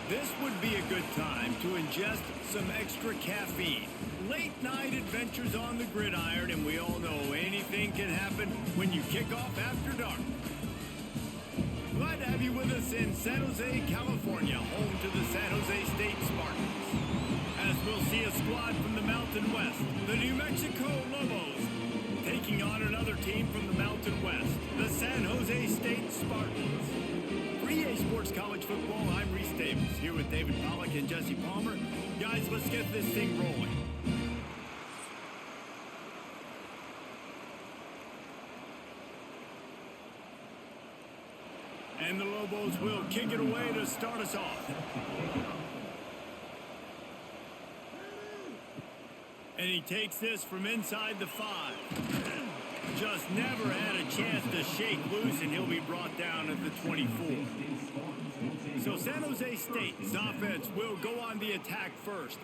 This would be a good time to ingest some extra caffeine. Late night adventures on the gridiron, and we all know anything can happen when you kick off after dark. Glad to have you with us in San Jose, California, home to the San Jose State Spartans. As we'll see a squad from the Mountain West, the New Mexico Lobos, taking on another team from the Mountain West, the San Jose State Spartans. For EA Sports College Football, I'm Reese Davis, here with David Pollack and Jesse Palmer. Guys, let's get this thing rolling. And the Lobos will kick it away to start us off. And he takes this from inside the 5. Just never had a chance to shake loose, and he'll be brought down at the 24. So San Jose State's offense will go on the attack first.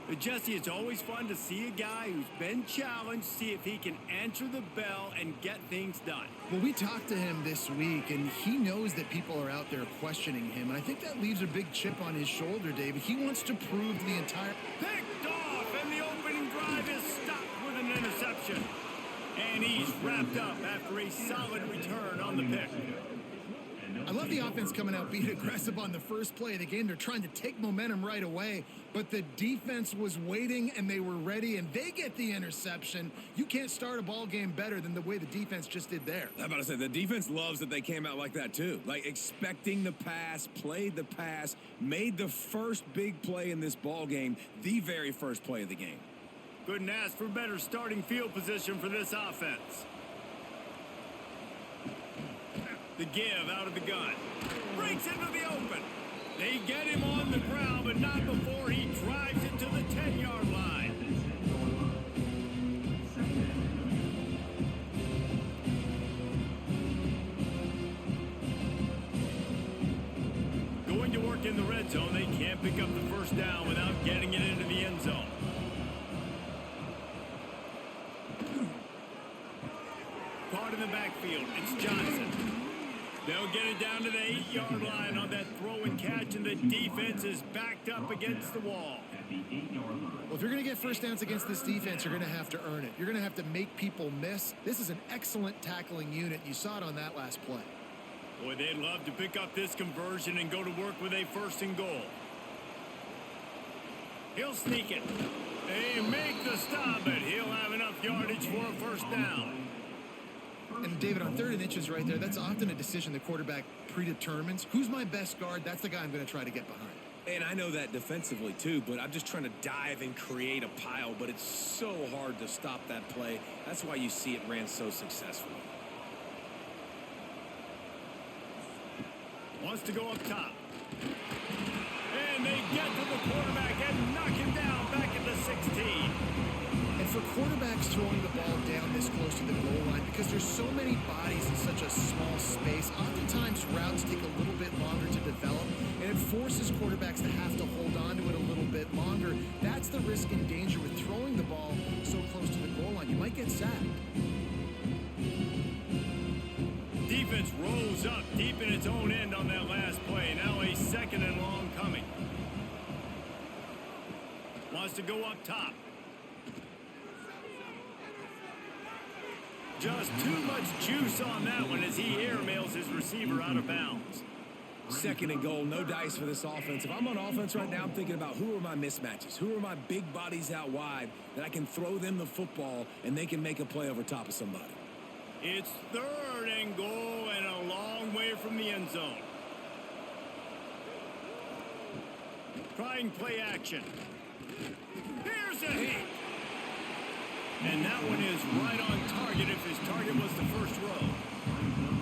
But Jesse, it's always fun to see a guy who's been challenged, see if he can answer the bell and get things done. Well, we talked to him this week, and he knows that people are out there questioning him. And I think that leaves a big chip on his shoulder, David. He wants to prove to the entire... Picked off, and the opening drive is stopped with an interception. And he's wrapped up after a solid return on the pick. I love the offense coming out being aggressive on the first play of the game. They're trying to take momentum right away, but the defense was waiting and they were ready, and they get the interception. You can't start a ball game better than the way the defense just did there. I'm about to say, the defense loves that they came out like that too. Like expecting the pass, played the pass, made the first big play in this ball game, the very first play of the game. Couldn't ask for better starting field position for this offense. The give out of the gun. Breaks into the open. They get him on the ground, but not before he drives it to the 10-yard line. Going to work in the red zone, they can't pick up the first down without getting it into the end zone. Caught in the backfield, it's Johnson. They'll get it down to the 8-yard line on that throw and catch, and the defense is backed up against the wall. Well, if you're going to get first downs against this defense, you're going to have to earn it. You're going to have to make people miss. This is an excellent tackling unit. You saw it on that last play. Boy, they'd love to pick up this conversion and go to work with a 1st and goal. He'll sneak it. They make the stop, but he'll have enough yardage for a first down. And David, on 3rd and inches right there, that's often a decision the quarterback predetermines. Who's my best guard? That's the guy I'm going to try to get behind. And I know that defensively too, but I'm just trying to dive and create a pile, but it's so hard to stop that play. That's why you see it ran so successfully. Wants to go up top. And they get to the quarterback and knock him down back at the 16. And for quarterbacks throwing the ball down this close to the goal line, because there's so many bodies in such a small space, oftentimes routes take a little bit longer to develop, and it forces quarterbacks to have to hold on to it a little bit longer. That's the risk and danger with throwing the ball so close to the goal line. You might get sacked. Defense rolls up deep in its own end on that last play. Now a 2nd and long coming. Wants to go up top. Just too much juice on that one as he airmails his receiver out of bounds. 2nd and goal, no dice for this offense. If I'm on offense right now, I'm thinking about who are my mismatches? Who are my big bodies out wide that I can throw them the football and they can make a play over top of somebody? It's 3rd and goal and a long way from the end zone. Trying play action. Here's a hit. And that one is right on target if his target was the first row.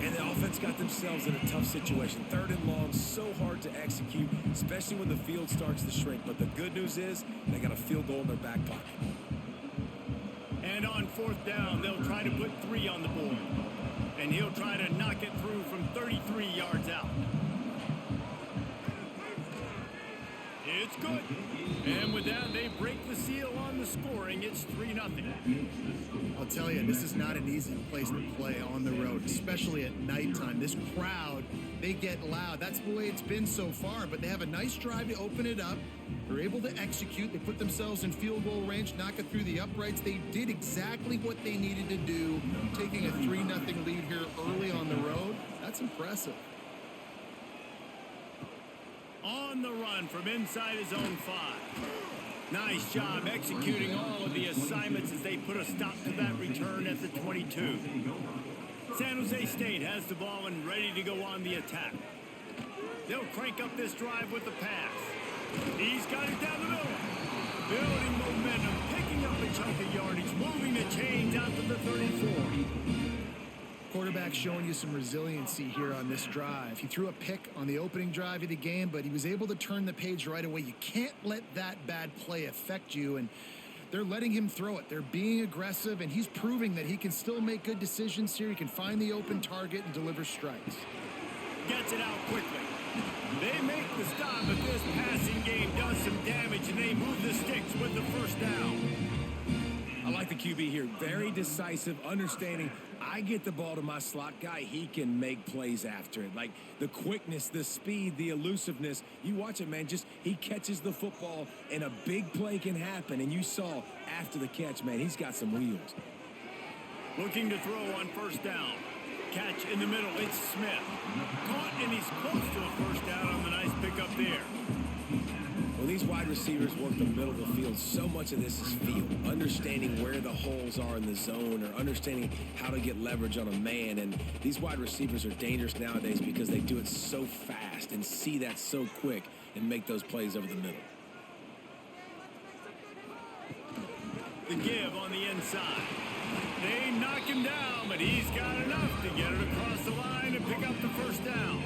And the offense got themselves in a tough situation. 3rd and long, so hard to execute, especially when the field starts to shrink. But the good news is they got a field goal in their back pocket. And on 4th down, they'll try to put 3 on the board. And he'll try to knock it through from 33 yards out. It's good. And with that, they break the seal on the scoring. It's 3-0. I'll tell you, this is not an easy place to play on the road, especially at nighttime. This crowd, they get loud. That's the way it's been so far, but they have a nice drive to open it up. They're able to execute. They put themselves in field goal range, knock it through the uprights. They did exactly what they needed to do, taking a 3-0 lead here early on the road. That's impressive. On the run from inside his own 5. Nice job executing all of the assignments as they put a stop to that return at the 22. San Jose State has the ball and ready to go on the attack. They'll crank up this drive with the pass. He's got it down the middle. Building momentum, picking up a chunk of yardage, moving the chains out to the 34. Quarterback showing you some resiliency here on this drive. He threw a pick on the opening drive of the game, but he was able to turn the page right away. You can't let that bad play affect you, and they're letting him throw it. They're being aggressive, and he's proving that he can still make good decisions here. He can find the open target and deliver strikes. Gets it out quickly. They make the stop, but this passing game does some damage, and they move the sticks with the first down. I like the QB here. Very decisive, understanding I get the ball to my slot guy, he can make plays after it. Like the quickness, the speed, the elusiveness. You watch it, man. Just he catches the football, and a big play can happen. And you saw after the catch, man, he's got some wheels. Looking to throw on first down. Catch in the middle. It's Smith. Caught, and he's close to a first down on the nice pickup there. Well, these wide receivers work the middle of the field. So much of this is feel, understanding where the holes are in the zone or understanding how to get leverage on a man. And these wide receivers are dangerous nowadays because they do it so fast and see that so quick and make those plays over the middle. The give on the inside. They knock him down, but he's got enough to get it across the line and pick up the first down.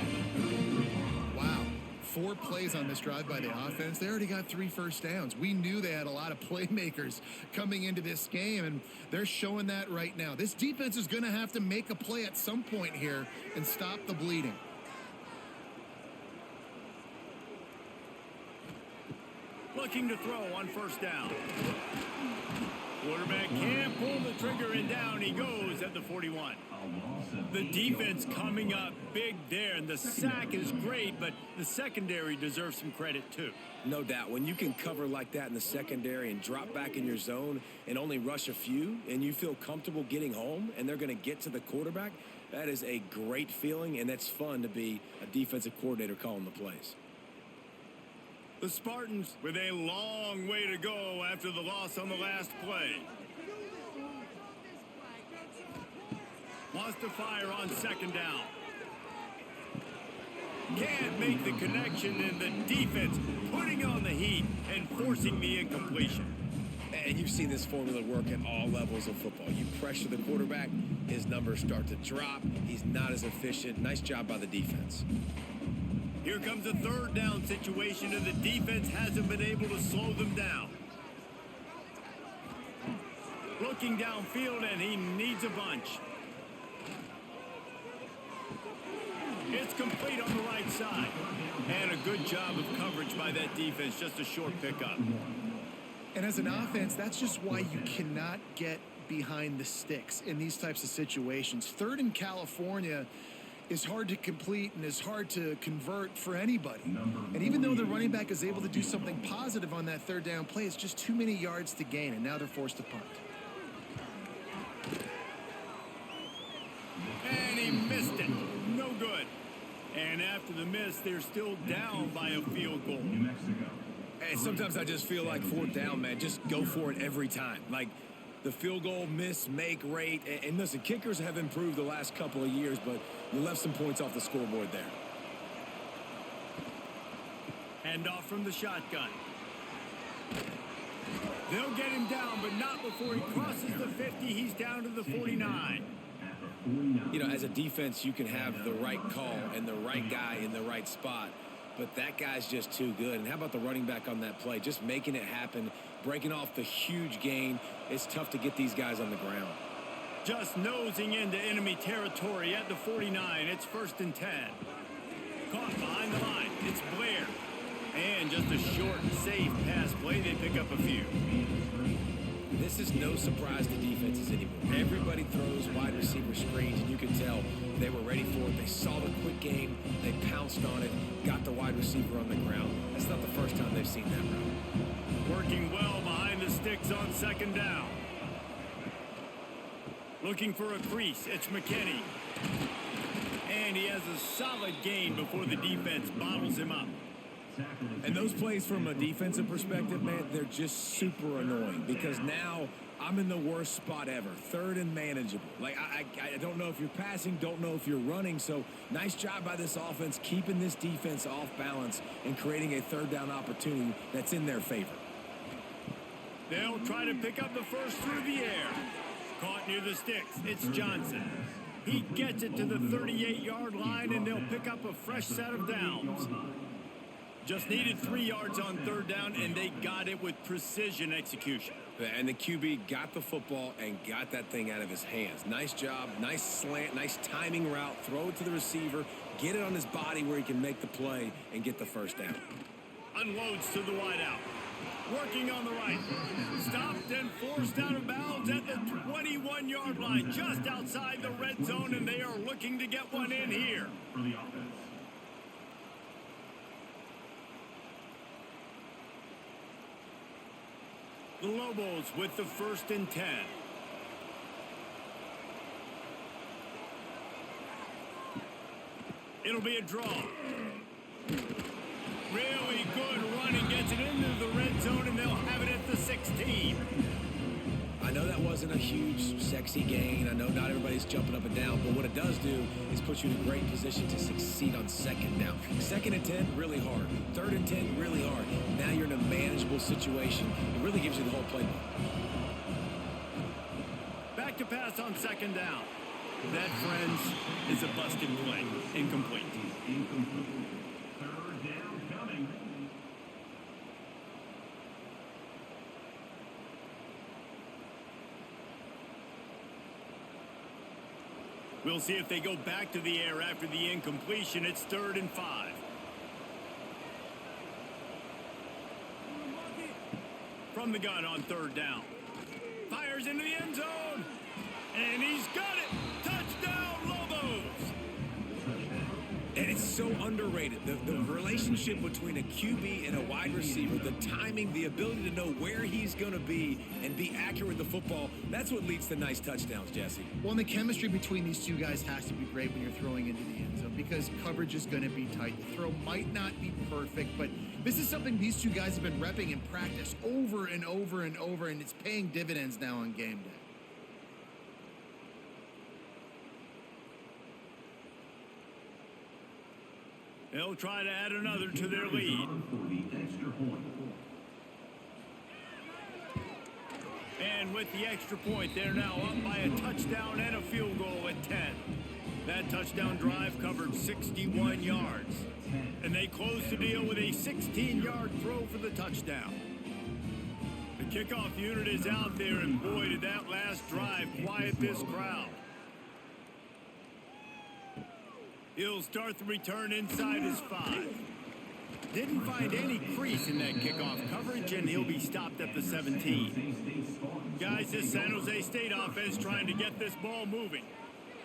Wow. 4 plays on this drive by the offense. They already got 3 first downs. We knew they had a lot of playmakers coming into this game, and they're showing that right now. This defense is going to have to make a play at some point here and stop the bleeding. Looking to throw on first down. Quarterback can't pull the trigger, and down he goes at the 41. The defense coming up big there, and the sack is great, but the secondary deserves some credit too. No doubt. When you can cover like that in the secondary and drop back in your zone and only rush a few, and you feel comfortable getting home, and they're going to get to the quarterback, that is a great feeling, and that's fun to be a defensive coordinator calling the plays. The Spartans with a long way to go after the loss on the last play. Wants to fire on second down. Can't make the connection, and the defense putting on the heat and forcing the incompletion. And you've seen this formula work at all levels of football. You pressure the quarterback, his numbers start to drop. He's not as efficient. Nice job by the defense. Here comes a third down situation, and the defense hasn't been able to slow them down. Looking downfield, and he needs a bunch. It's complete on the right side. And a good job of coverage by that defense, just a short pickup. And as an offense, that's just why you cannot get behind the sticks in these types of situations. Third in California is hard to complete and is hard to convert for anybody. And even though the running back is able to do something positive on that third down play, it's just too many yards to gain, and now they're forced to punt. And he missed it. No good. And after the miss, they're still down by a field goal. And sometimes I just feel like fourth down, man, just go for it every time. Like the field goal miss, make rate. And listen, kickers have improved the last couple of years, but you left some points off the scoreboard there. Hand off from the shotgun. They'll get him down, but not before he crosses the 50. He's down to the 49. You know, as a defense, you can have the right call and the right guy in the right spot, but that guy's just too good. And how about the running back on that play? Just making it happen, breaking off the huge gain. It's tough to get these guys on the ground. Just nosing into enemy territory at the 49. It's 1st and 10. Caught behind the line. It's Blair. And just a short, safe pass play, they pick up a few. This is no surprise to defenses anymore. Everybody throws wide receiver screens, and you can tell they were ready for it. They saw the quick game. They pounced on it, got the wide receiver on the ground. That's not the first time they've seen that route. Working well behind the sticks on second down. Looking for a crease, it's McKinney. And he has a solid gain before the defense bottles him up. And those plays from a defensive perspective, man, they're just super annoying because now I'm in the worst spot ever. Third and manageable. Like, I don't know if you're passing, don't know if you're running. So nice job by this offense keeping this defense off balance and creating a third down opportunity that's in their favor. They'll try to pick up the first through the air. Caught near the sticks. It's Johnson. He gets it to the 38-yard line, and they'll pick up a fresh set of downs. Just needed 3 yards on third down, and they got it with precision execution. And the QB got the football and got that thing out of his hands. Nice job, nice slant, nice timing route. Throw it to the receiver, get it on his body where he can make the play and get the first down. Unloads to the wideout. Working on the right. Stopped and forced out of bounds at the 21-yard line, just outside the red zone, and they are looking to get one in here. The Lobos with the 1st and 10. It'll be a draw. Really good running, gets it into the red zone, and they'll have it at the 16. I know that wasn't a huge, sexy gain. I know not everybody's jumping up and down, but what it does do is put you in a great position to succeed on second down. 2nd and 10, really hard. 3rd and 10, really hard. Now you're in a manageable situation. It really gives you the whole playbook. Back to pass on 2nd down. That, friends, is a busted play. Incomplete. Third down coming. We'll see if they go back to the air after the incompletion. It's 3rd and 5. From the gun on 3rd down. Fires into the end zone. And he's got it. Touchdown, Lobos. And it's so underrated. The relationship between a QB and a wide receiver, the timing, the ability to know where he's going to be and be accurate with the football, that's what leads to nice touchdowns, Jesse. Well, and the chemistry between these two guys has to be great when you're throwing into the end zone because coverage is going to be tight. The throw might not be perfect, but this is something these two guys have been repping in practice over and over and over, and it's paying dividends now on game day. They'll try to add another to their lead. And with the extra point, they're now up by a touchdown and a field goal at 10. That touchdown drive covered 61 yards. And they close the deal with a 16-yard throw for the touchdown. The kickoff unit is out there, and boy, did that last drive quiet this crowd. He'll start the return inside his 5. Didn't find any crease in that kickoff coverage, and he'll be stopped at the 17. Guys, this San Jose State offense trying to get this ball moving.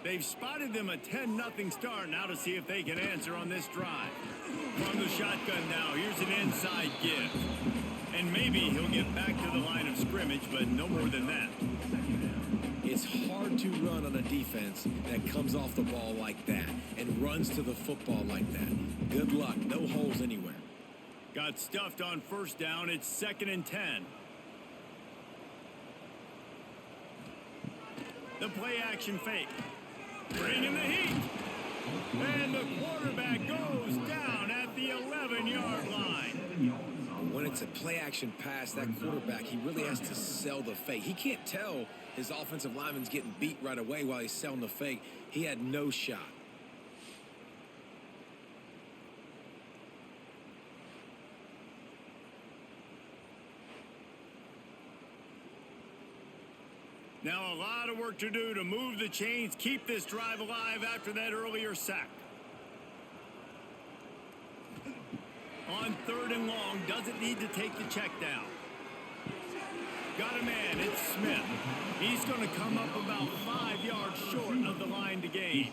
They've spotted them a 10-0 start. Now to see if they can answer on this drive. From the shotgun now, here's an inside give. And maybe he'll get back to the line of scrimmage, but no more than that. It's hard to run on a defense that comes off the ball like that and runs to the football like that. Good luck. No holes anywhere. Got stuffed on 1st down. It's 2nd and 10. The play action fake. Bringing the heat. And the quarterback goes down at the 11-yard line. When it's a play-action pass, that quarterback, he really has to sell the fake. He can't tell his offensive lineman's getting beat right away while he's selling the fake. He had no shot. Now a lot of work to do to move the chains, keep this drive alive after that earlier sack. On 3rd and long, doesn't need to take the check down. Got a man, it's Smith. He's going to come up about 5 yards short of the line to gain.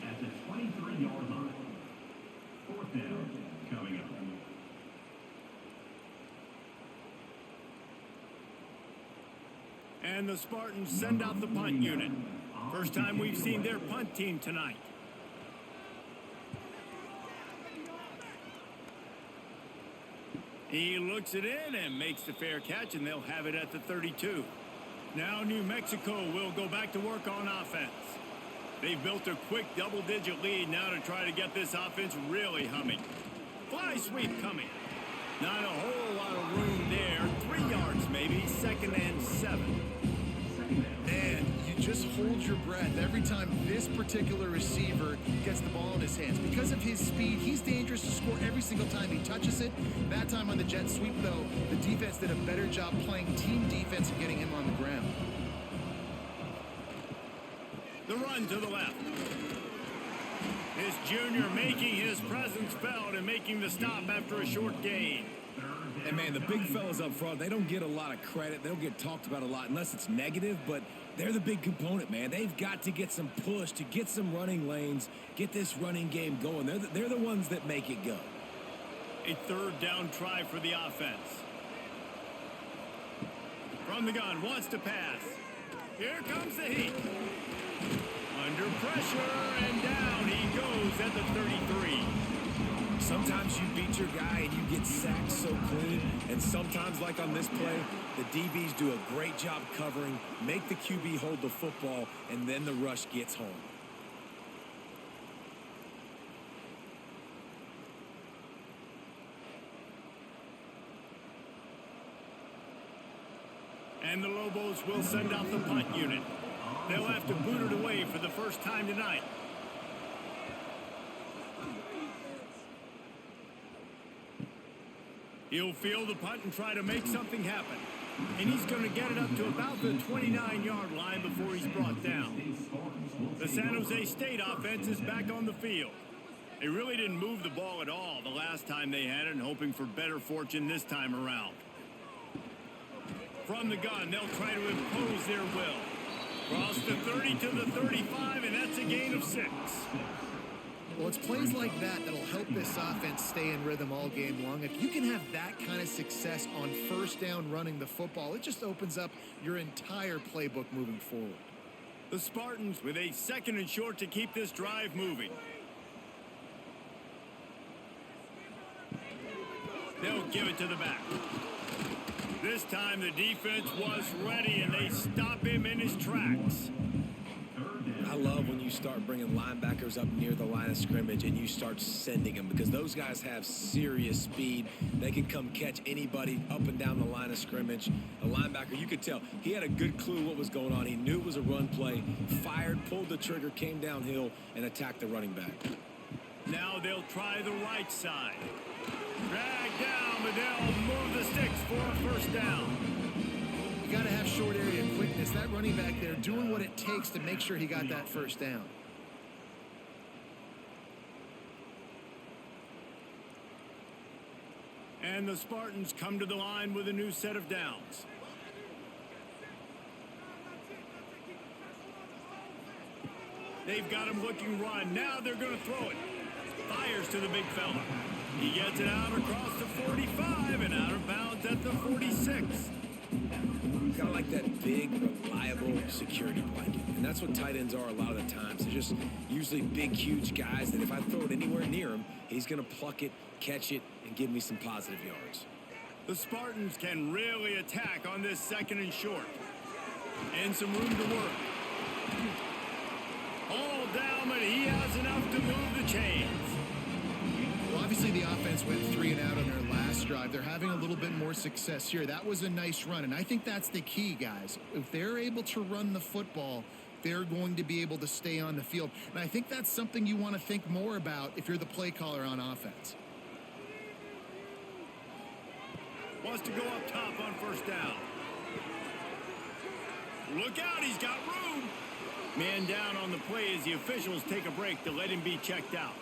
At the 23-yard line. 4th down coming up. And the Spartans send out the punt unit. First time we've seen their punt team tonight. He looks it in and makes the fair catch, and they'll have it at the 32. Now New Mexico will go back to work on offense. They've built a quick double-digit lead now to try to get this offense really humming. Fly sweep coming. Not a whole lot of room there. 3 yards maybe, 2nd and 7. Man, you just hold your breath every time this particular receiver gets the ball in his hands. Because of his speed, he's dangerous to score every single time he touches it. That time on the jet sweep, though, the defense did a better job playing team defense and getting him on the ground. The run to the left. His junior making his presence felt and making the stop after a short gain. And, man, the big fellas up front, they don't get a lot of credit. They don't get talked about a lot unless it's negative, but they're the big component, man. They've got to get some push, to get some running lanes, get this running game going. They're the ones that make it go. A 3rd down try for the offense. From the gun, wants to pass. Here comes the heat. Under pressure, and down he goes at the 33. Sometimes you beat your guy and you get sacked so clean, and sometimes, like on this play, the DBs do a great job covering, make the QB hold the football, and then the rush gets home. And the Lobos will send out the punt unit. They'll have to boot it away for the first time tonight. He'll field the punt and try to make something happen. And he's going to get it up to about the 29-yard line before he's brought down. The San Jose State offense is back on the field. They really didn't move the ball at all the last time they had it, and hoping for better fortune this time around. From the gun, they'll try to impose their will. Cross the 30 to the 35, and that's a gain of 6. Well, it's plays like that that'll help this offense stay in rhythm all game long. If you can have that kind of success on 1st down running the football, it just opens up your entire playbook moving forward. The Spartans with a 2nd and short to keep this drive moving. They'll give it to the back. This time the defense was ready, and they stop him in his tracks. I love when you start bringing linebackers up near the line of scrimmage and you start sending them, because those guys have serious speed. They can come catch anybody up and down the line of scrimmage. A linebacker, you could tell, he had a good clue what was going on. He knew it was a run play, fired, pulled the trigger, came downhill, and attacked the running back. Now they'll try the right side. Drag down, but they'll move the sticks for a 1st down. You got to have short area quickness. That running back there doing what it takes to make sure he got that 1st down. And the Spartans come to the line with a new set of downs. They've got him looking run. Now they're going to throw it. Fires to the big fella. He gets it out across the 45 and out of bounds at the 46. Kind of like that big, reliable security blanket. And that's what tight ends are a lot of the times. They're just usually big, huge guys that if I throw it anywhere near him, he's going to pluck it, catch it, and give me some positive yards. The Spartans can really attack on this 2nd and short. And some room to work. All down, but he has enough to move the chains. Well, obviously the offense went 3 and out on their last drive. They're having a little bit more success here. That was a nice run, and I think that's the key, guys. If they're able to run the football, they're going to be able to stay on the field. And I think that's something you want to think more about if you're the play caller on offense. Wants to go up top on 1st down. Look out, he's got room. Man down on the play as the officials take a break to let him be checked out.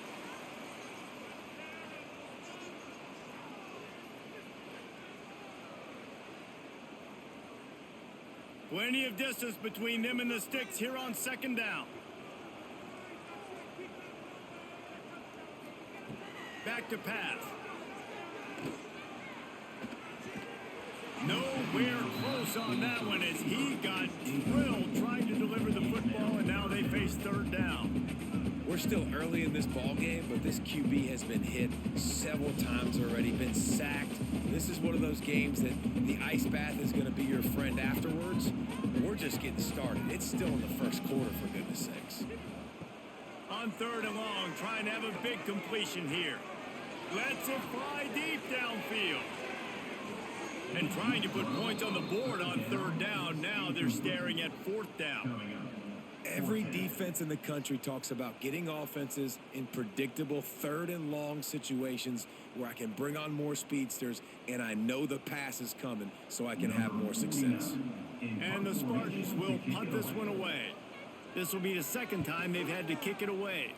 Plenty of distance between them and the sticks here on second down. Back to pass. Nowhere close on that one as he got drilled trying to deliver the football, and now they face third down. We're still early in this ball game, but this QB has been hit several times already, been sacked. This is one of those games that the ice bath is going to be your friend afterwards. We're just getting started. It's still in the first quarter, for goodness sakes. On third and long, trying to have a big completion here. Lets it fly deep downfield. And trying to put points on the board on third down. Now they're staring at fourth down. Every defense in the country talks about getting offenses in predictable third and long situations where I can bring on more speedsters and I know the pass is coming so I can have more success. And the Spartans will punt this one away. This will be the second time they've had to kick it away.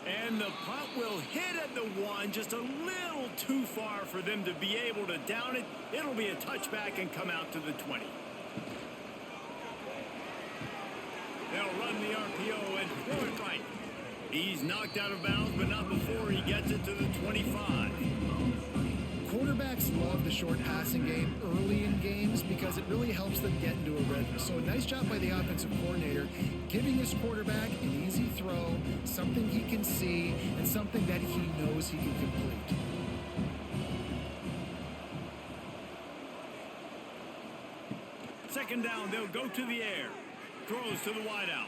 And the punt will hit at the one, just a little too far for them to be able to down it. It'll be a touchback and come out to the 20. They'll run the RPO and throw it right. He's knocked out of bounds, but not before he gets it to the 25. Quarterbacks love the short passing game early in games because it really helps them get into a rhythm. So a nice job by the offensive coordinator giving his quarterback an easy throw, something he can see, and something that he knows he can complete. Second down, they'll go to the air. Throws to the wideout.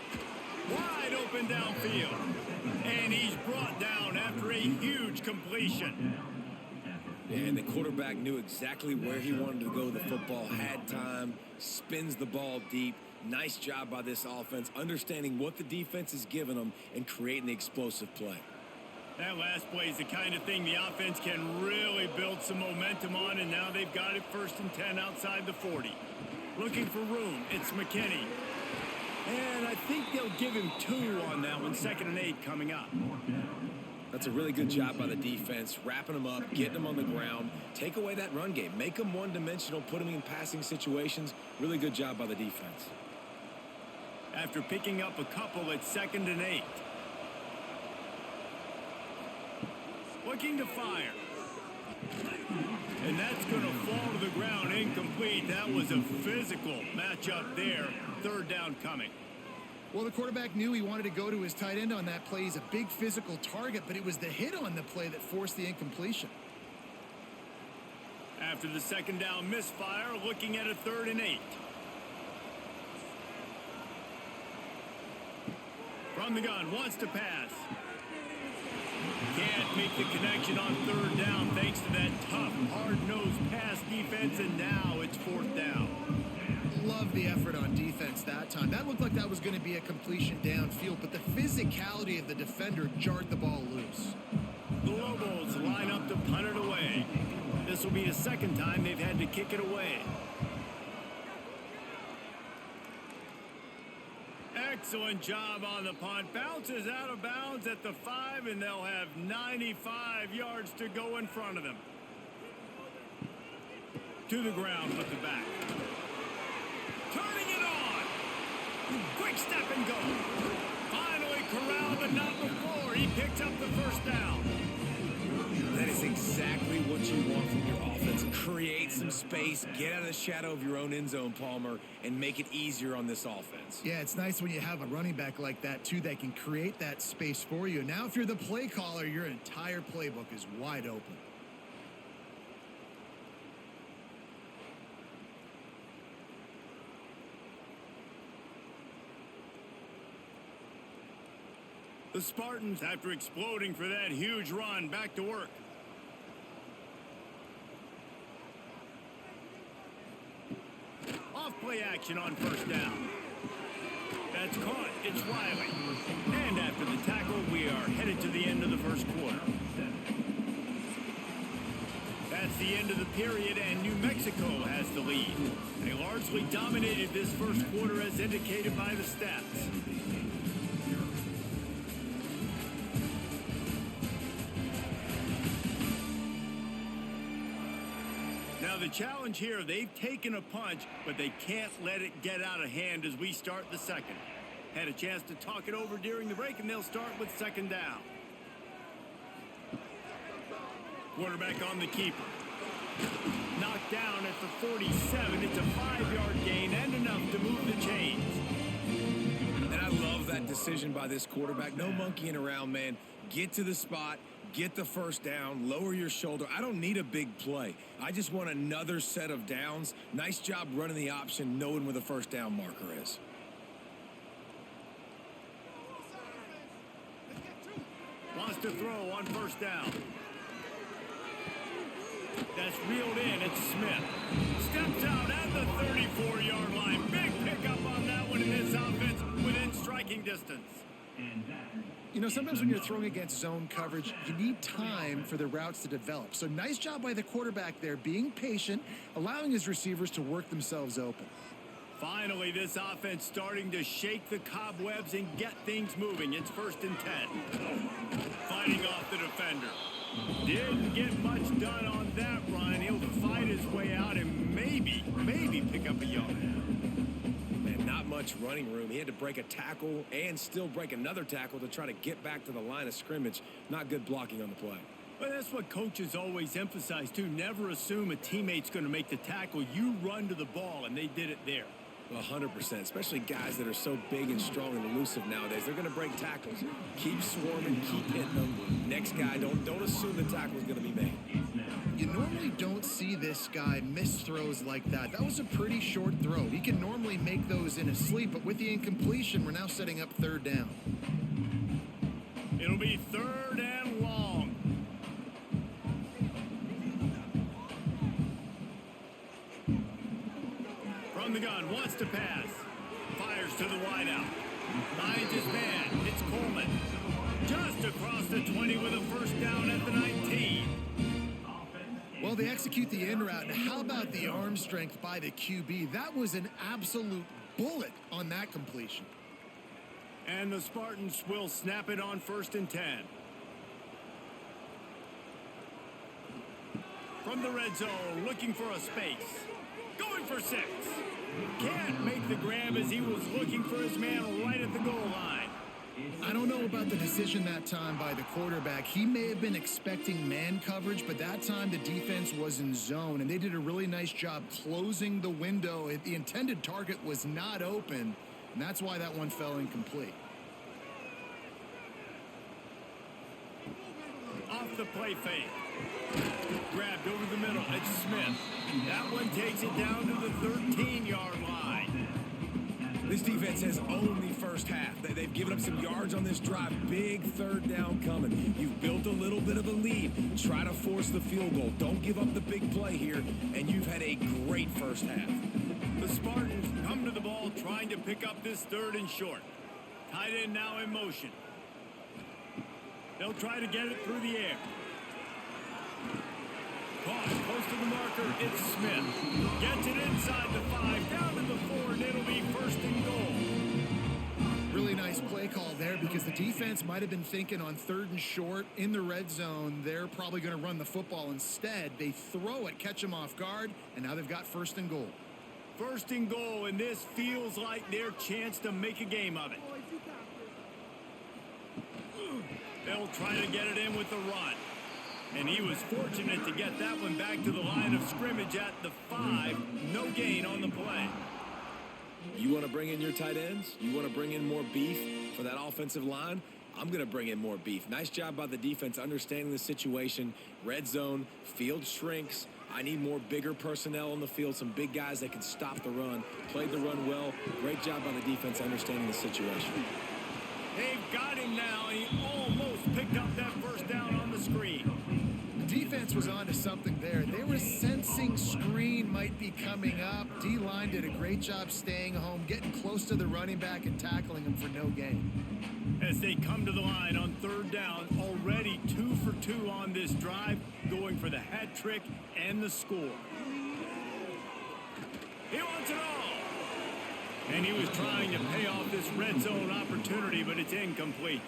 Wide open downfield. And he's brought down after a huge completion. Yeah, and the quarterback knew exactly where he wanted to go. The football had time, spins the ball deep. Nice job by this offense, understanding what the defense is giving them and creating the explosive play. That last play is the kind of thing the offense can really build some momentum on, and now they've got it 1st and 10 outside the 40. Looking for room, it's McKinney. And I think they'll give him 2 on that one, 2nd and 8 coming up. That's a really good job by the defense, wrapping them up, getting them on the ground. Take away that run game. Make them one-dimensional, put them in passing situations. Really good job by the defense. After picking up a couple, it's 2nd and 8. Looking to fire. And that's going to fall to the ground, incomplete. That was a physical matchup there. 3rd down coming. Well, the quarterback knew he wanted to go to his tight end on that play. He's a big physical target, but it was the hit on the play that forced the incompletion. After the 2nd down misfire, looking at a 3rd and 8. From the gun, wants to pass. Can't make the connection on 3rd down thanks to that tough, hard-nosed pass defense, and now it's 4th down. Love the effort on defense that time. That looked like that was going to be a completion downfield, but the physicality of the defender jarred the ball loose. The Lobos line up to punt it away. This will be the 2nd time they've had to kick it away. Excellent job on the punt. Bounces out of bounds at the 5, and they'll have 95 yards to go in front of them. To the ground with the back. Turning it on. Quick step and go. Finally corralled, but not before. He picks up the 1st down. That is exactly what you want from your offense. Create some space, get out of the shadow of your own end zone, Palmer, and make it easier on this offense. Yeah, it's nice when you have a running back like that, too, that can create that space for you. Now, if you're the play caller, your entire playbook is wide open. The Spartans, after exploding for that huge run, back to work. Off-play action on 1st down. That's caught. It's Riley. And after the tackle, we are headed to the end of the 1st quarter. That's the end of the period, and New Mexico has the lead. They largely dominated this 1st quarter as indicated by the stats. Now the challenge here, they've taken a punch, but they can't let it get out of hand as we start the second. Had a chance to talk it over during the break, and they'll start with second down. Quarterback on the keeper. Knocked down at the 47. It's a 5-yard gain and enough to move the chains. And I love that decision by this quarterback. No monkeying around, man. Get to the spot, get the first down, lower your shoulder. I don't need a big play. I just want another set of downs. Nice job running the option, knowing where the first down marker is. Wants to throw on first down. That's reeled in. It's Smith. Steps out at the 34-yard line. Big pickup on that one in this offense within striking distance. You know, sometimes when you're throwing against zone coverage, you need time for the routes to develop. So nice job by the quarterback there, being patient, allowing his receivers to work themselves open. Finally, this offense starting to shake the cobwebs and get things moving. It's 1st and 10. Fighting off the defender. Didn't get much done on that run. He'll fight his way out and maybe pick up a yard. Man, not much running room. He had to break a tackle and still break another tackle to try to get back to the line of scrimmage. Not good blocking on the play. But that's what coaches always emphasize, too. Never assume a teammate's going to make the tackle. You run to the ball, and they did it there. 100%, especially guys that are so big and strong and elusive nowadays. They're going to break tackles. Keep swarming, keep hitting them. Next guy, don't assume the tackle is going to be made. You normally don't see this guy miss throws like that. That was a pretty short throw. He can normally make those in his sleep, but with the incompletion, we're now setting up third down. It'll be third and long. From the gun, wants to pass. Fires to the wideout. Finds his man. It's Coleman. Just across the 20 with a first down at the 19. Well, they execute the in route. How about the arm strength by the QB? That was an absolute bullet on that completion. And the Spartans will snap it on 1st and 10. From the red zone, looking for a space. Going for 6. Can't make the grab as he was looking for his man right at the goal line. I don't know about the decision that time by the quarterback. He may have been expecting man coverage, but that time the defense was in zone, and they did a really nice job closing the window. The intended target was not open, and that's why that one fell incomplete. Off the play fake. Grabbed over the middle. It's Smith. That one takes it down to the 13-yard line. This defense has owned the first half. They've given up some yards on this drive. Big third down coming. You've built a little bit of a lead. Try to force the field goal. Don't give up the big play here, and you've had a great first half. The Spartans come to the ball trying to pick up this 3rd and short. Tight end now in motion. They'll try to get it through the air. Caught close to the marker. It's Smith. Gets it inside the 5, down to the 4, and it'll be 1st and goal. Really nice play call there because the defense might have been thinking on 3rd and short in the red zone. They're probably going to run the football instead. They throw it, catch them off guard, and now they've got 1st and goal. 1st and goal, and this feels like their chance to make a game of it. They'll try to get it in with the run. And he was fortunate to get that one back to the line of scrimmage at the 5. No gain on the play. You want to bring in your tight ends? You want to bring in more beef for that offensive line? I'm going to bring in more beef. Nice job by the defense understanding the situation. Red zone, field shrinks. I need more bigger personnel on the field, some big guys that can stop the run. Played the run well. Great job by the defense understanding the situation. They've got him now, and he almost picked up that first down on the screen. The defense was on to something there. They were sensing screen might be coming up. D-line did a great job staying home, getting close to the running back and tackling him for no gain. As they come to the line on 3rd down, already 2 for 2 on this drive, going for the hat trick and the score. He wants it all. And he was trying to pay off this red zone opportunity, but it's incomplete.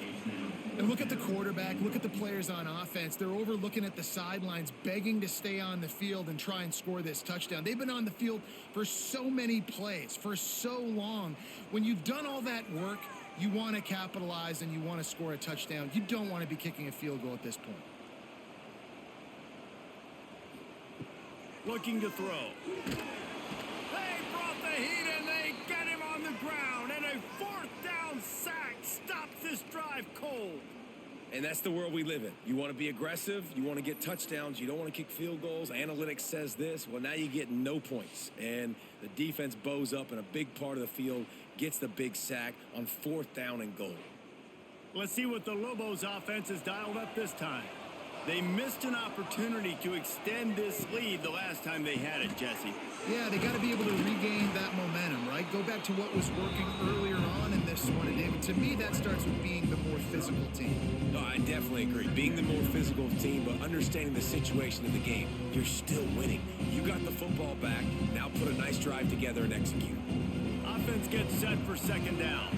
And look at the quarterback, look at the players on offense. They're over looking at the sidelines, begging to stay on the field and try and score this touchdown. They've been on the field for so many plays, for so long. When you've done all that work, you want to capitalize and you want to score a touchdown. You don't want to be kicking a field goal at this point. Looking to throw. They brought the heat and they get him on the ground. And a fourth down sack stops this drive cold. And that's the world we live in. You want to be aggressive. You want to get touchdowns. You don't want to kick field goals. Analytics says this. Well, now you get no points. And the defense bows up in a big part of the field, gets the big sack on fourth down and goal. Let's see what the Lobos offense has dialed up this time. They missed an opportunity to extend this lead the last time they had it, Jesse. Yeah, they got to be able to regain that momentum, right? Go back to what was working earlier on in this one. And to me, that starts with being the more physical team. No, I definitely agree. Being the more physical team, but understanding the situation of the game. You're still winning. You got the football back. Now put a nice drive together and execute. Offense gets set for second down.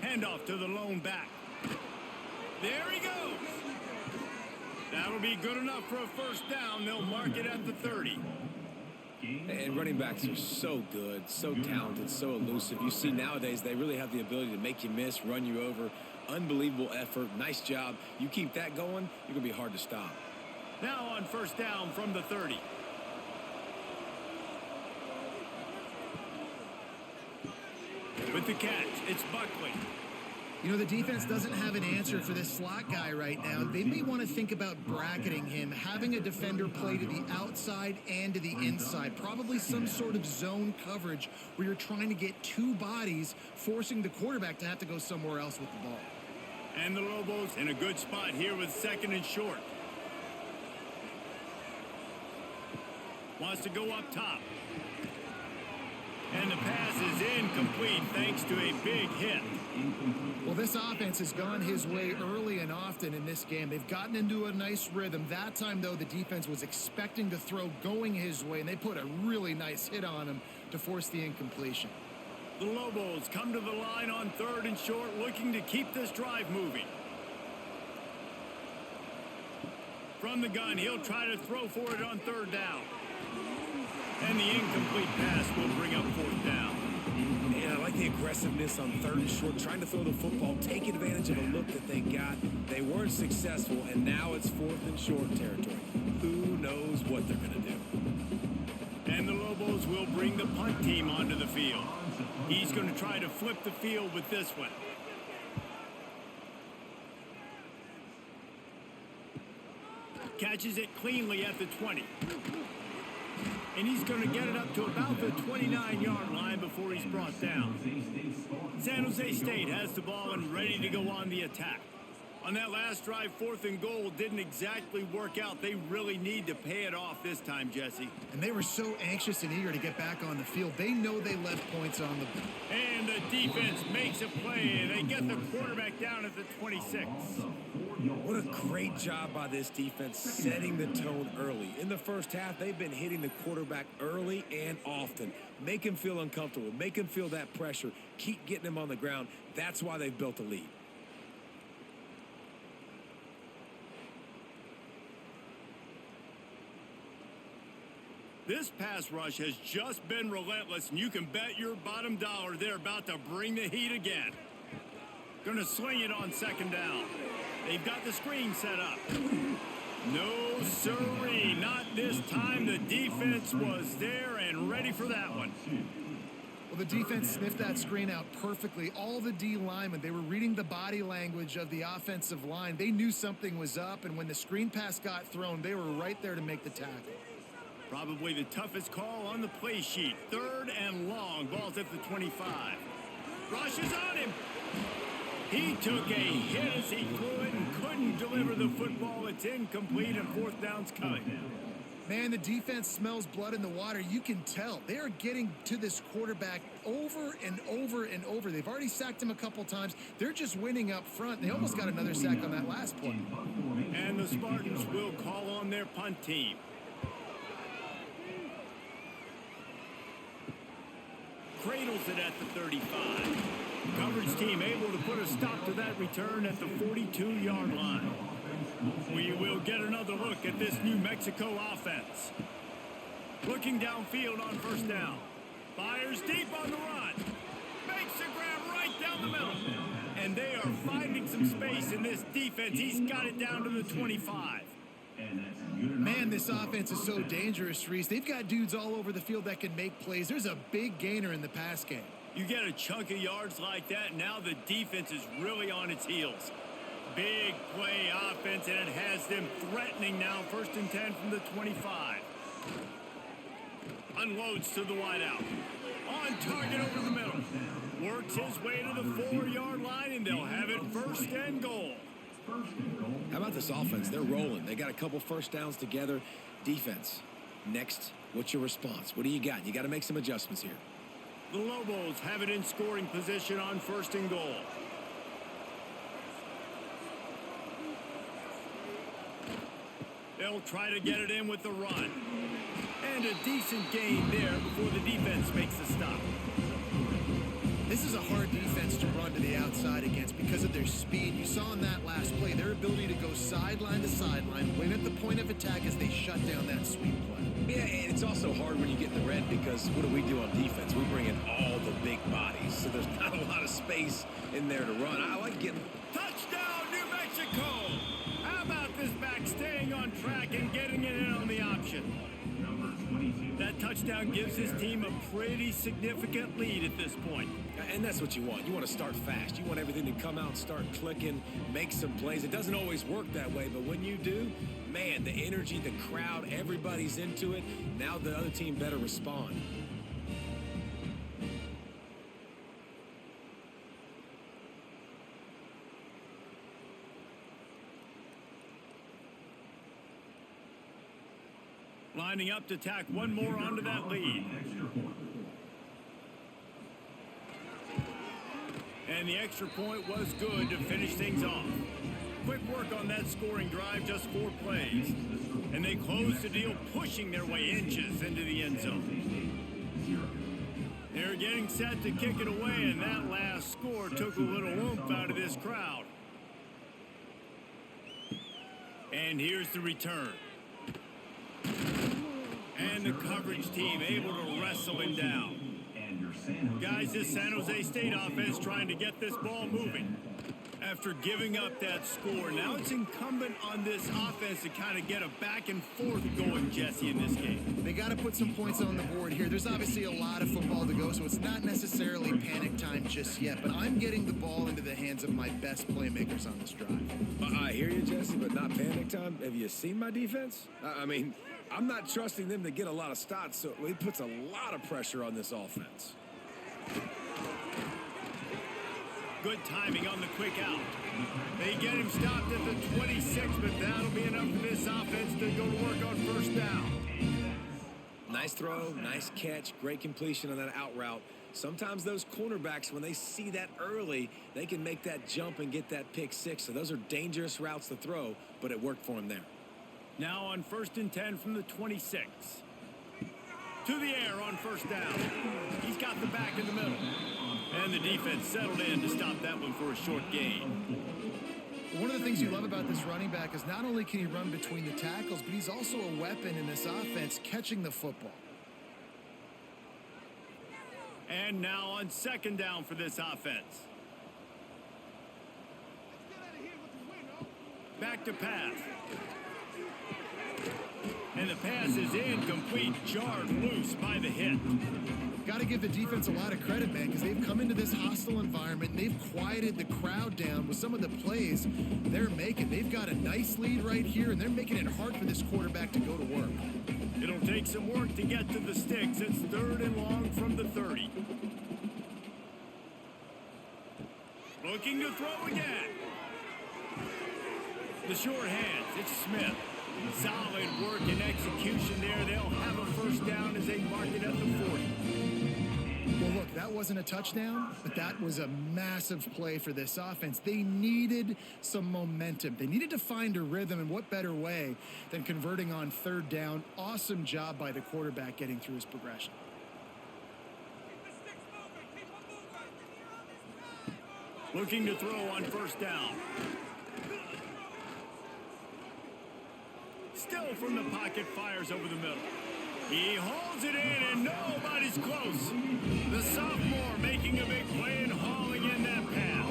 Handoff to the lone back. There he goes. That'll be good enough for a first down. They'll mark it at the 30. And running backs are so good, so talented, so elusive. You see nowadays they really have the ability to make you miss, run you over. Unbelievable effort. Nice job. You keep that going, you're going to be hard to stop. Now on first down from the 30. With the catch, it's Buckley. You know, the defense doesn't have an answer for this slot guy right now. They may want to think about bracketing him, having a defender play to the outside and to the inside. Probably some sort of zone coverage where you're trying to get two bodies, forcing the quarterback to have to go somewhere else with the ball. And the Lobos in a good spot here with second and short. Wants to go up top. And the pass is incomplete thanks to a big hit. Well, this offense has gone his way early and often in this game. They've gotten into a nice rhythm. That time, though, the defense was expecting the throw going his way, and they put a really nice hit on him to force the incompletion. The Lobos come to the line on third and short, looking to keep this drive moving. From the gun, he'll try to throw for it on third down. And the incomplete pass will bring up fourth down. Man, I like the aggressiveness on third and short, trying to throw the football, taking advantage of a look that they got. They weren't successful, and now it's fourth and short territory. Who knows what they're going to do? And the Lobos will bring the punt team onto the field. He's going to try to flip the field with this one. Catches it cleanly at the 20. And he's going to get it up to about the 29-yard line before he's brought down. San Jose State has the ball and ready to go on the attack. On that last drive, fourth and goal didn't exactly work out. They really need to pay it off this time, Jesse. And they were so anxious and eager to get back on the field. They know they left points on the board. And the defense makes a play. They get the quarterback down at the 26. What a great job by this defense setting the tone early. In the first half, they've been hitting the quarterback early and often. Make him feel uncomfortable. Make him feel that pressure. Keep getting him on the ground. That's why they've built a lead. This pass rush has just been relentless, and you can bet your bottom dollar they're about to bring the heat again. Gonna sling it on second down. They've got the screen set up. No siree, not this time. The defense was there and ready for that one. Well, the defense sniffed that screen out perfectly. All the D linemen, they were reading the body language of the offensive line. They knew something was up, and when the screen pass got thrown, they were right there to make the tackle. Probably the toughest call on the play sheet. Third and long. Ball's at the 25. Rushes on him. He took a hit as he threw it and couldn't deliver the football. It's incomplete, and fourth down's coming. Man, the defense smells blood in the water. You can tell. They are getting to this quarterback over and over and over. They've already sacked him a couple times. They're just winning up front. They almost got another sack on that last play. And the Spartans will call on their punt team. cradles it at the 35. Coverage team able to put a stop to that return at the 42-yard line. We will get another look at this New Mexico offense. Looking downfield on first down. Fires deep on the run. Makes a grab right down the middle. And they are finding some space in this defense. He's got it down to the 25. Man, this offense is so dangerous, Reese. They've got dudes all over the field that can make plays. There's a big gainer in the pass game. You get a chunk of yards like that, now the defense is really on its heels. Big play offense, and it has them threatening now. 1st and 10 from the 25. Unloads to the wideout. On target over the middle. Works his way to the 4-yard line, and they'll have it 1st and goal. How about this offense? They're rolling. They got a couple first downs together. Defense. Next, what's your response? What do you got? You got to make some adjustments here. The Lobos have it in scoring position on 1st and goal. They'll try to get it in with the run. And a decent gain there before the defense makes the stop. This is a hard defense to run to the outside against because of their speed. You saw in that last play, their ability to go sideline to sideline, win at the point of attack as they shut down that sweep play. Yeah, and it's also hard when you get in the red because what do we do on defense? We bring in all the big bodies, so there's not a lot of space in there to run. I like getting... Touchdown, New Mexico! How about this back staying on track and getting it in on the option? That touchdown gives his team a pretty significant lead at this point. And that's what you want. You want to start fast. You want everything to come out, start clicking, make some plays. It doesn't always work that way, but when you do, man, the energy, the crowd, everybody's into it. Now the other team better respond. Lining up to tack one more onto that lead. And the extra point was good to finish things off. Quick work on that scoring drive, just 4 plays. And they close the deal, pushing their way inches into the end zone. They're getting set to kick it away, and that last score took a little oomph out of this crowd. And here's the return. And the coverage team able to wrestle him down. Guys, this San Jose State offense trying to get this ball moving. After giving up that score, now it's incumbent on this offense to kind of get a back and forth going, Jesse, in this game. They got to put some points on the board here. There's obviously a lot of football to go, so it's not necessarily panic time just yet, but I'm getting the ball into the hands of my best playmakers on this drive. I hear you, Jesse, but not panic time. Have you seen my defense? I mean, I'm not trusting them to get a lot of stops, so it puts a lot of pressure on this offense. Good timing on the quick out. They get him stopped at the 26, but that'll be enough for this offense to go to work on 1st down. Nice throw, nice catch, great completion on that out route. Sometimes those cornerbacks, when they see that early, they can make that jump and get that pick 6. So those are dangerous routes to throw, but it worked for him there. Now on 1st and 10 from the 26. To the air on 1st down. He's got the back in the middle. And the defense settled in to stop that one for a short gain. One of the things you love about this running back is not only can he run between the tackles, but he's also a weapon in this offense catching the football. And now on 2nd down for this offense. Back to pass. And the pass is incomplete, jarred loose by the hit. Got to give the defense a lot of credit, man, because they've come into this hostile environment and they've quieted the crowd down with some of the plays they're making. They've got a nice lead right here, and they're making it hard for this quarterback to go to work. It'll take some work to get to the sticks. It's 3rd and long from the 30. Looking to throw again. The short hands, it's Smith. Solid work and execution there. They'll have a 1st down as they mark it at the 40. Well, look, that wasn't a touchdown, but that was a massive play for this offense. They needed some momentum. They needed to find a rhythm, and what better way than converting on 3rd down. Awesome job by the quarterback getting through his progression. Looking to throw on first down. Still from the pocket, fires over the middle. He holds it in, and nobody's close. The sophomore making a big play and hauling in that pass.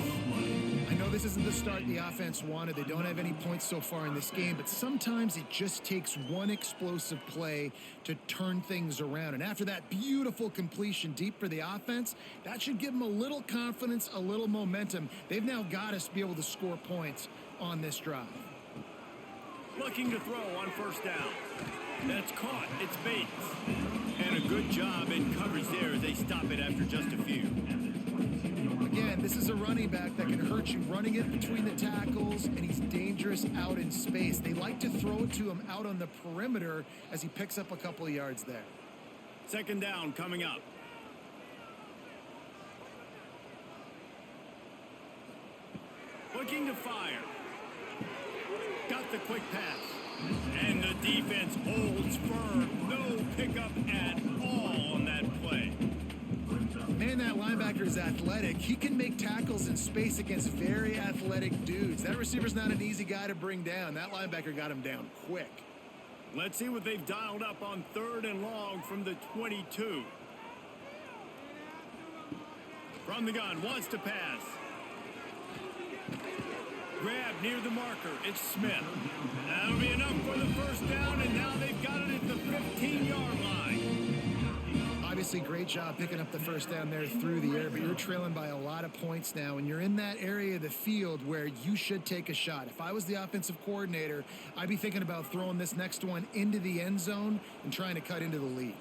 I know this isn't the start the offense wanted. They don't have any points so far in this game, but sometimes it just takes one explosive play to turn things around. And after that beautiful completion deep for the offense, that should give them a little confidence, a little momentum. They've now got us to be able to score points on this drive. Looking to throw on first down. That's caught. It's Bates. And a good job in coverage there as they stop it after just a few. Again, this is a running back that can hurt you running it between the tackles, and he's dangerous out in space. They like to throw it to him out on the perimeter as he picks up a couple of yards there. Second down coming up. Looking to fire. Got the quick pass. And the defense holds firm. No pickup at all on that play. Man, that linebacker is athletic. He can make tackles in space against very athletic dudes. That receiver's not an easy guy to bring down. That linebacker got him down quick. Let's see what they've dialed up on 3rd and long from the 22. From the gun, wants to pass. Grab near the marker. It's Smith. That'll be enough for the first down, and now they've got it at the 15-yard line. Obviously, great job picking up the first down there through the air, but you're trailing by a lot of points now, and you're in that area of the field where you should take a shot. If I was the offensive coordinator, I'd be thinking about throwing this next one into the end zone and trying to cut into the lead.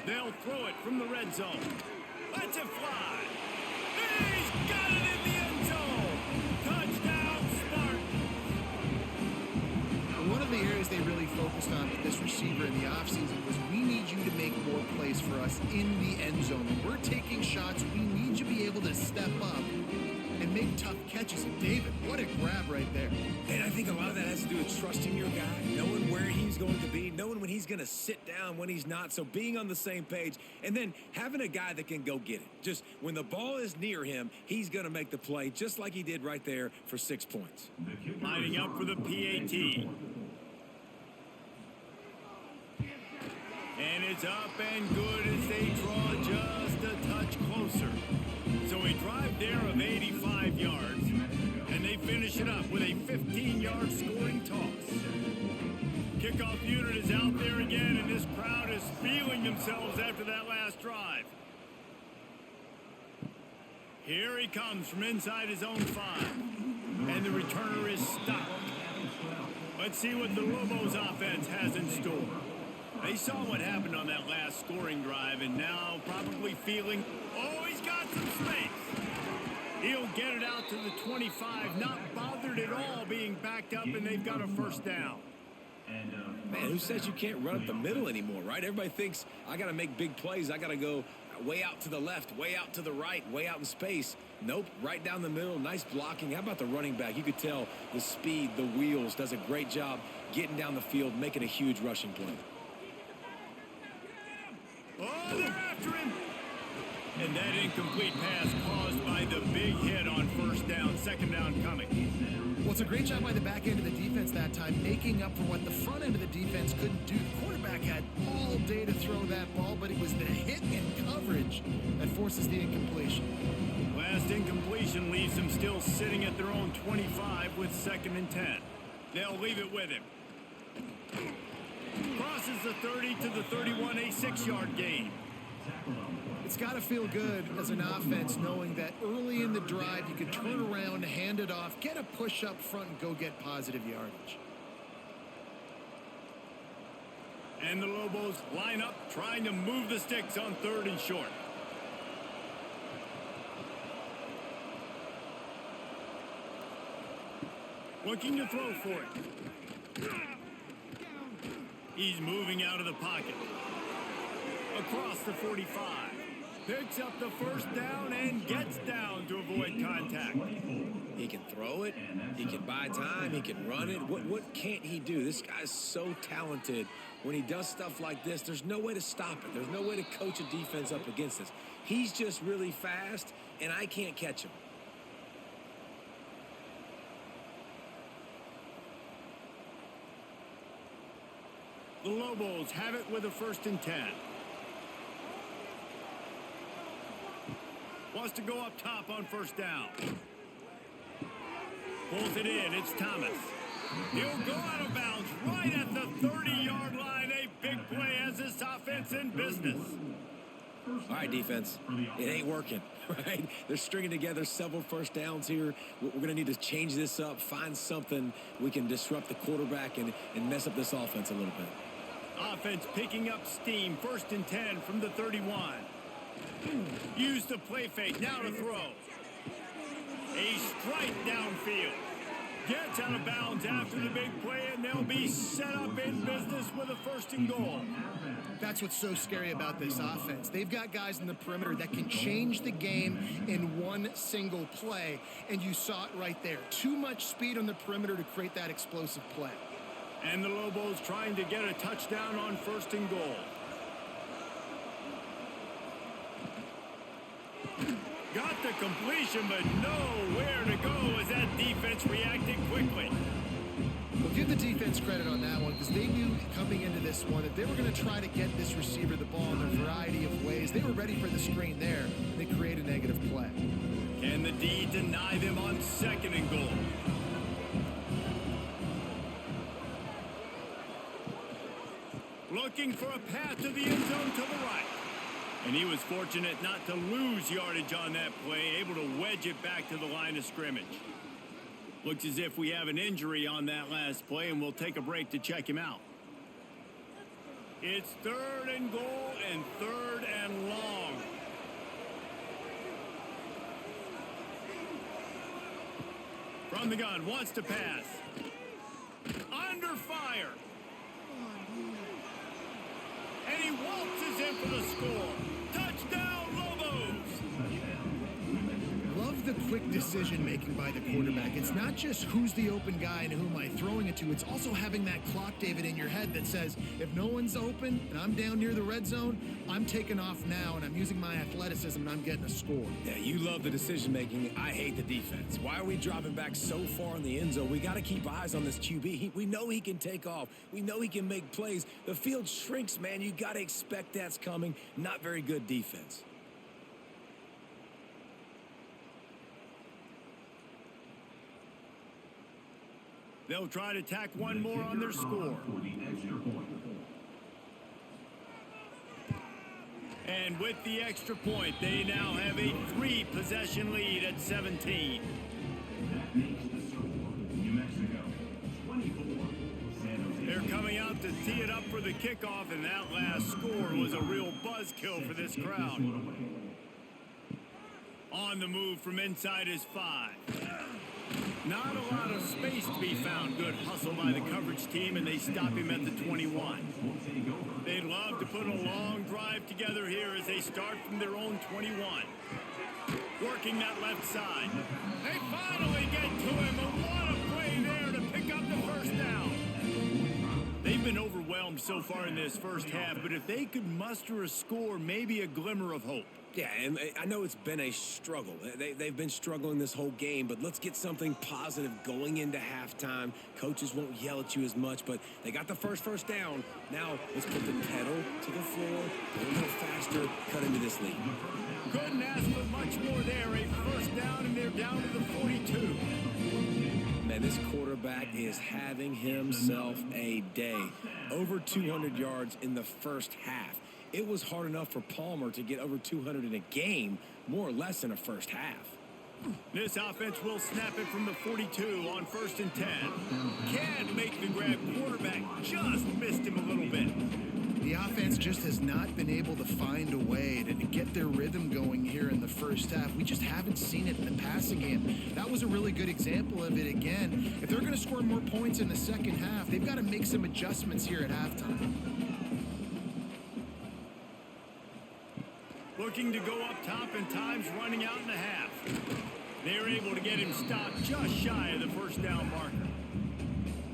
They'll throw it from the red zone. Let's it fly. He's got it in the end zone. Touchdown, Spartans. One of the areas they really focused on with this receiver in the offseason was we need you to make more plays for us in the end zone. When we're taking shots, we need you to be able to step up and make tough catches. And David, what a grab right there. And I think a lot of that has to do with trusting your guy, knowing where he's going to be, knowing when he's going to sit down, when he's not. So being on the same page, and then having a guy that can go get it. Just when the ball is near him, he's going to make the play, just like he did right there for 6 points. Lining up for the PAT. And it's up and good as they draw just a touch closer. So a drive there of 85 yards. And they finish it up with a 15-yard scoring toss. Kickoff unit is out there again, and this crowd is feeling themselves after that last drive. Here he comes from inside his own 5. And the returner is stopped. Let's see what the Lobos offense has in store. They saw what happened on that last scoring drive, and now probably feeling, oh, he's got some space. He'll get it out to the 25, not bothered at all being backed up, and they've got a first down. Man, who says you can't run up the middle anymore, right? Everybody thinks I got to make big plays. I got to go way out to the left, way out to the right, way out in space. Nope, right down the middle, nice blocking. How about the running back? You could tell the speed, the wheels, does a great job getting down the field, making a huge rushing play. Oh, they're after him. And that incomplete pass caused by the big hit on first down, second down coming. Well, it's a great job by the back end of the defense that time, making up for what the front end of the defense couldn't do. The quarterback had all day to throw that ball, but it was the hit in coverage that forces the incompletion. Last incompletion leaves them still sitting at their own 25 with 2nd and 10. They'll leave it with him. Crosses the 30 to the 31, a 6-yard gain. It's got to feel good as an offense knowing that early in the drive you can turn around, hand it off, get a push up front, and go get positive yardage. And the Lobos line up, trying to move the sticks on 3rd and short. Looking to throw for it. He's moving out of the pocket. Across the 45. Picks up the first down and gets down to avoid contact. He can throw it, he can buy time, he can run it. What can't he do? This guy's so talented. When he does stuff like this, there's no way to stop it. There's no way to coach a defense up against this. He's just really fast, and I can't catch him. The Lobos have it with a 1st and 10. Wants to go up top on 1st down. Pulls it in. It's Thomas. He'll go out of bounds right at the 30-yard line. A big play as this offense in business. All right, defense. It ain't working, right? They're stringing together several 1st downs here. We're going to need to change this up, find something we can disrupt the quarterback and mess up this offense a little bit. Offense picking up steam. 1st and 10 from the 31. Use the play fake. Now to throw. A strike downfield. Gets out of bounds after the big play, and they'll be set up in business with a 1st and goal. That's what's so scary about this offense. They've got guys in the perimeter that can change the game in one single play, and you saw it right there. Too much speed on the perimeter to create that explosive play. And the Lobos trying to get a touchdown on 1st and goal. Got the completion, but nowhere to go as that defense reacted quickly. Well, give the defense credit on that one because they knew coming into this one that they were going to try to get this receiver the ball in a variety of ways. They were ready for the screen there, and they create a negative play. Can the D deny them on 2nd and goal? Looking for a path to the end zone to the right. And he was fortunate not to lose yardage on that play, able to wedge it back to the line of scrimmage. Looks as if we have an injury on that last play, and we'll take a break to check him out. It's 3rd and goal and 3rd and long. From the gun, wants to pass. Under fire. And he waltzes in for the score. Touchdown, Lobos! Love the quick decision-making by the quarterback. It's not just who's the open guy and who am I throwing it to. It's also having that clock, David, in your head that says, if no one's open and I'm down near the red zone, I'm taking off now, and I'm using my athleticism, and I'm getting a score. Yeah, you love the decision-making. I hate the defense. Why are we dropping back so far in the end zone? We got to keep eyes on this QB. We know he can take off. We know he can make plays. The field shrinks, man. You got to expect that's coming. Not very good defense. They'll try to tack one more on their score. And with the extra point, they now have a 3-possession lead at 17. That makes the score New Mexico 24, San Jose. They're coming out to tee it up for the kickoff, and that last score was a real buzzkill for this crowd. On the move from inside his 5. Not a lot of space to be found. Good hustle by the coverage team, and they stop him at the 21. They'd love to put a long drive together here as they start from their own 21. Working that left side. They finally get to him, and what a play there to pick up the 1st down. They've been overwhelmed so far in this first half, but if they could muster a score, maybe a glimmer of hope. Yeah, and I know it's been a struggle. They've been struggling this whole game, but let's get something positive going into halftime. Coaches won't yell at you as much, but they got the first down. Now let's put the pedal to the floor, go a little faster, cut into this lead. Couldn't ask for much more there. A 1st down, and they're down to the 42. Man, this quarterback is having himself a day. Over 200 yards in the first half. It was hard enough for Palmer to get over 200 in a game, more or less in a first half. This offense will snap it from the 42 on 1st and 10. Can't make the grab. Quarterback just missed him a little bit. The offense just has not been able to find a way to get their rhythm going here in the first half. We just haven't seen it in the passing game. That was a really good example of it again. If they're going to score more points in the second half, they've got to make some adjustments here at halftime. looking to go up top, and time's running out in the half. They're able to get him stopped just shy of the first down marker.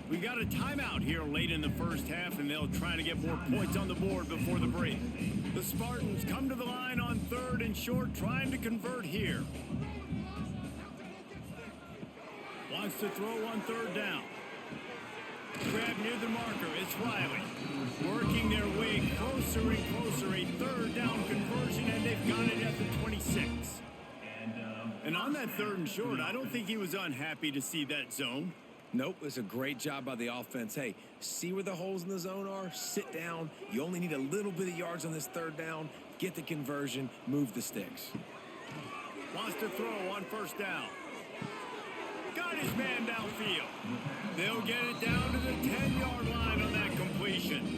We got a timeout here late in the first half, and they'll try to get more points on the board before the break. The Spartans come to the line on 3rd and short, trying to convert here. Wants to throw on 3rd down. Grab near the marker. It's Riley. Working their way closer and closer. A 3rd down conversion, and they've got it at the 26. And on that 3rd and short, I don't think he was unhappy to see that zone. Nope, it's a great job by the offense. Hey, see where the holes in the zone are? Sit down. You only need a little bit of yards on this 3rd down. Get the conversion. Move the sticks. Wants to throw on 1st down. Got his man downfield. They'll get it down to the 10-yard line on that completion.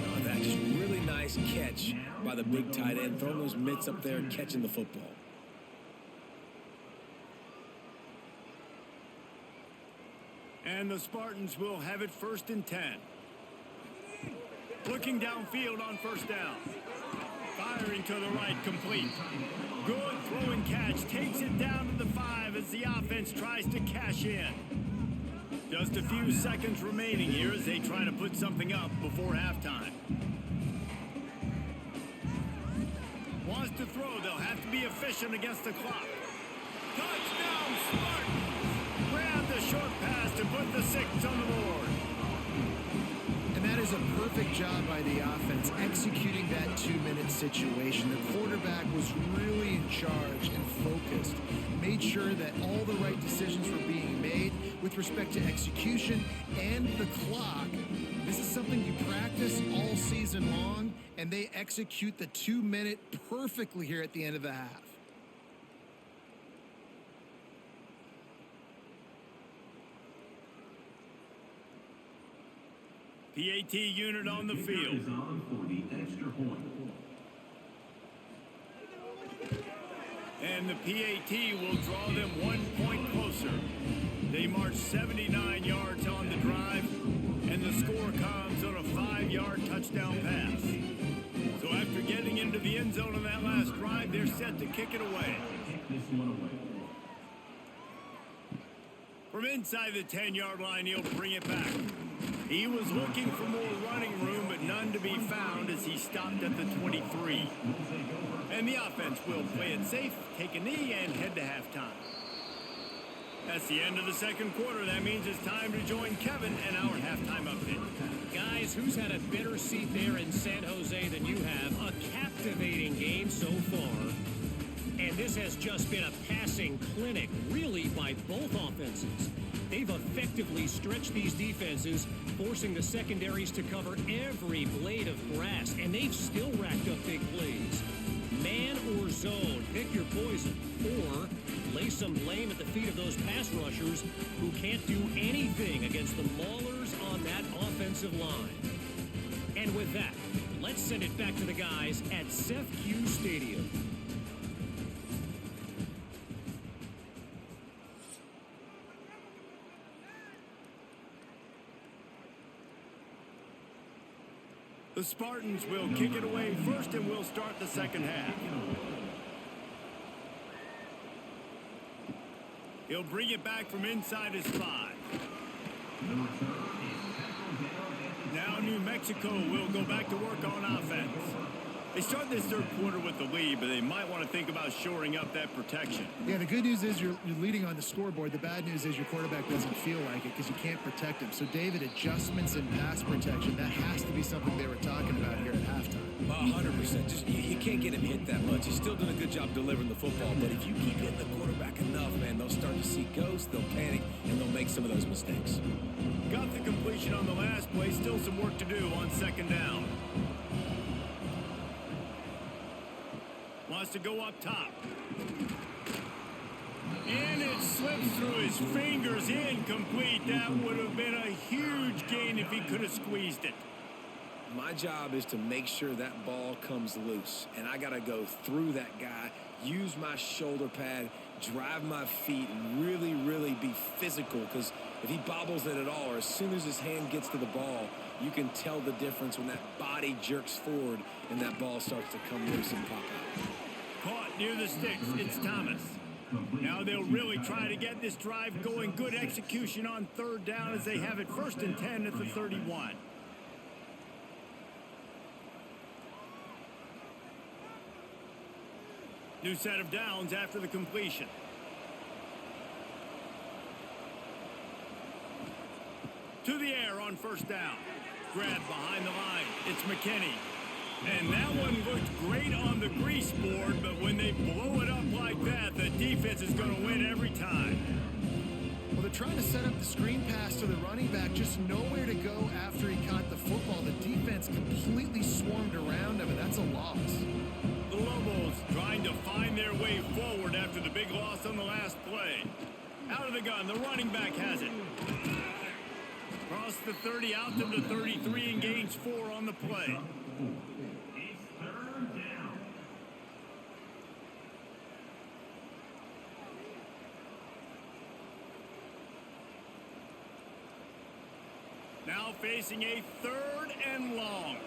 Oh, that's just really nice catch by the big tight end. Throwing those mitts up there and catching the football. And the Spartans will have it 1st and 10. Looking downfield on 1st down. Firing to the right, complete. Good throwing catch. Takes it down to the 5 as the offense tries to cash in. Just a few seconds remaining here as they try to put something up before halftime. Wants to throw. They'll have to be efficient against the clock. Touchdown, Spartans! Grab the short pass to put the 6 on the board. And that is a perfect job by the offense, executing that 2-minute situation. The quarterback was really in charge and focused. Made sure that all the right decisions were being made with respect to execution and the clock. This is something you practice all season long, and they execute the 2-minute perfectly here at the end of the half. PAT unit on the field. And the PAT will draw them 1 point closer. They march 79 yards on the drive, and the score comes on a 5-yard touchdown pass. So after getting into the end zone on that last drive, they're set to kick it away. From inside the 10-yard line, he'll bring it back. He was looking for more running room, but none to be found as he stopped at the 23. And the offense will play it safe, take a knee, and head to halftime. That's the end of the second quarter. That means it's time to join Kevin and our halftime update. Guys, who's had a better seat there in San Jose than you have? A captivating game so far. And this has just been a passing clinic, really, by both offenses. They've effectively stretched these defenses, forcing the secondaries to cover every blade of grass, and they've still racked up big plays. Man or zone, pick your poison, or lay some blame at the feet of those pass rushers who can't do anything against the maulers on that offensive line. And with that, let's send it back to the guys at CEFQ Stadium. The Spartans will kick it away first, and we'll start the second half. He'll bring it back from inside his 5. Now New Mexico will go back to work on offense. They start this third quarter with the lead, but they might want to think about shoring up that protection. Yeah, the good news is you're leading on the scoreboard. The bad news is your quarterback doesn't feel like it because you can't protect him. So, David, adjustments in pass protection, that has to be something they were talking about here at halftime. 100%. Just you can't get him hit that much. He's still doing a good job delivering the football, but if you keep hitting the quarterback enough, man, they'll start to see ghosts, they'll panic, and they'll make some of those mistakes. Got the completion on the last play. Still some work to do on second down. Wants to go up top. And it slips through his fingers, incomplete. That would have been a huge gain if he could have squeezed it. My job is to make sure that ball comes loose, and I got to go through that guy, use my shoulder pad, drive my feet, and really, really be physical, because If he bobbles it at all, or as soon as his hand gets to the ball, you can tell the difference when that body jerks forward and that ball starts to come loose and pop out. Caught near the sticks. It's Thomas. Now they'll really try to get this drive going. Good execution on third down as they have it 1st and 10 at the 31. New set of downs after the completion. To the air on 1st down. Grab behind the line. It's McKinney. And that one looked great on the grease board, but when they blow it up like that, the defense is going to win every time. Well, they're trying to set up the screen pass to the running back, just nowhere to go after he caught the football. The defense completely swarmed around him, and that's a loss. The Lobos trying to find their way forward after the big loss on the last play. Out of the gun, the running back has it. Across the 30, out to the 33, and gains 4 on the play. Now facing a 3rd and long.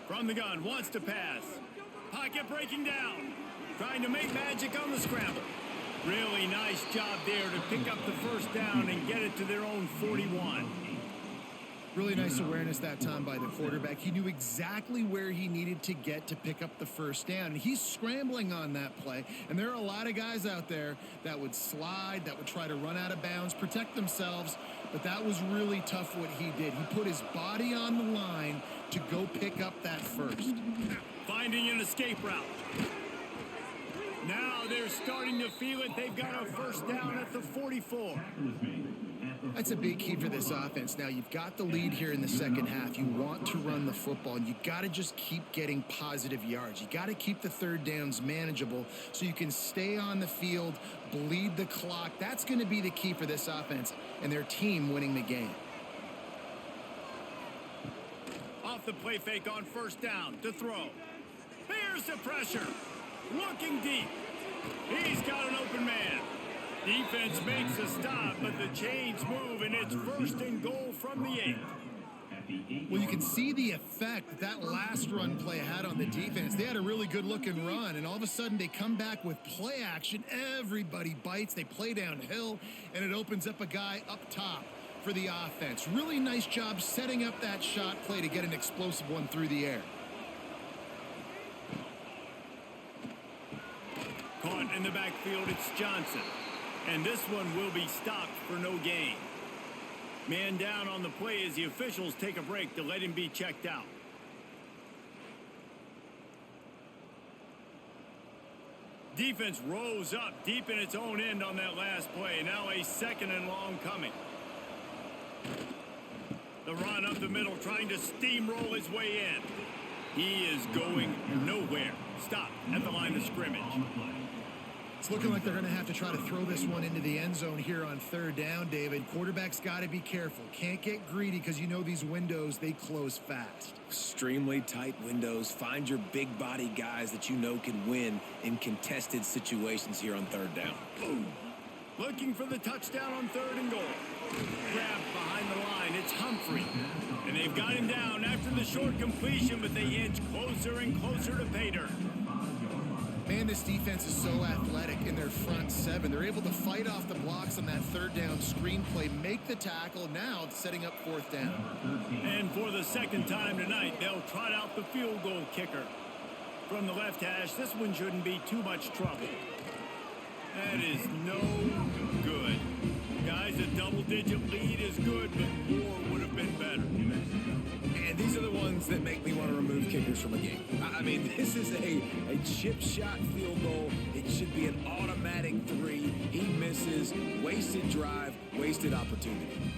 From the gun, wants to pass. Pocket breaking down. Trying to make magic on the scramble. Really nice job there to pick up the 1st down and get it to their own 41. Really nice awareness that time by the quarterback. He knew exactly where he needed to get to pick up the 1st down. And he's scrambling on that play. And there are a lot of guys out there that would slide, that would try to run out of bounds, protect themselves. But that was really tough what he did. He put his body on the line to go pick up that 1st. Finding an escape route. Now they're starting to feel it. They've got a 1st down at the 44. That's a big key for this offense. Now, you've got the lead here in the 2nd half. You want to run the football, and you got to just keep getting positive yards. You got to keep the 3rd downs manageable so you can stay on the field, bleed the clock. That's going to be the key for this offense and their team winning the game. Off the play fake on 1st down to throw. Here's the pressure. Looking deep. He's got an open man. Defense makes a stop, but the chains move, and it's 1st and goal from the 8. Well, you can see the effect that last run play had on the defense. They had a really good-looking run, and all of a sudden they come back with play action. Everybody bites. They play downhill, and it opens up a guy up top for the offense. Really nice job setting up that shot play to get an explosive one through the air. Caught in the backfield, it's Johnson. And this one will be stopped for no gain. Man down on the play as the officials take a break to let him be checked out. Defense rose up deep in its own end on that last play. Now a 2nd and long coming. The run up the middle, trying to steamroll his way in. He is going nowhere. Stop at the line of scrimmage. It's looking like they're going to have to try to throw this one into the end zone here on 3rd down, David. Quarterback's got to be careful. Can't get greedy because you know these windows, they close fast. Extremely tight windows. Find your big body guys that you know can win in contested situations here on 3rd down. Boom. Looking for the touchdown on 3rd and goal. Grab behind the line. It's Humphrey. And they've got him down after the short completion, but they inch closer and closer to pay dirt. Man, this defense is so athletic in their front 7. They're able to fight off the blocks on that 3rd down screenplay, make the tackle, now setting up 4th down. And for the 2nd time tonight, they'll trot out the field goal kicker. From the left hash, this one shouldn't be too much trouble. That is no good. Guys, a double-digit lead is good, but more would have been better. And these are the ones that make me want to remove kickers from a game. I mean, this is a chip shot field goal. It should be an automatic 3. He misses. Wasted drive, wasted opportunity.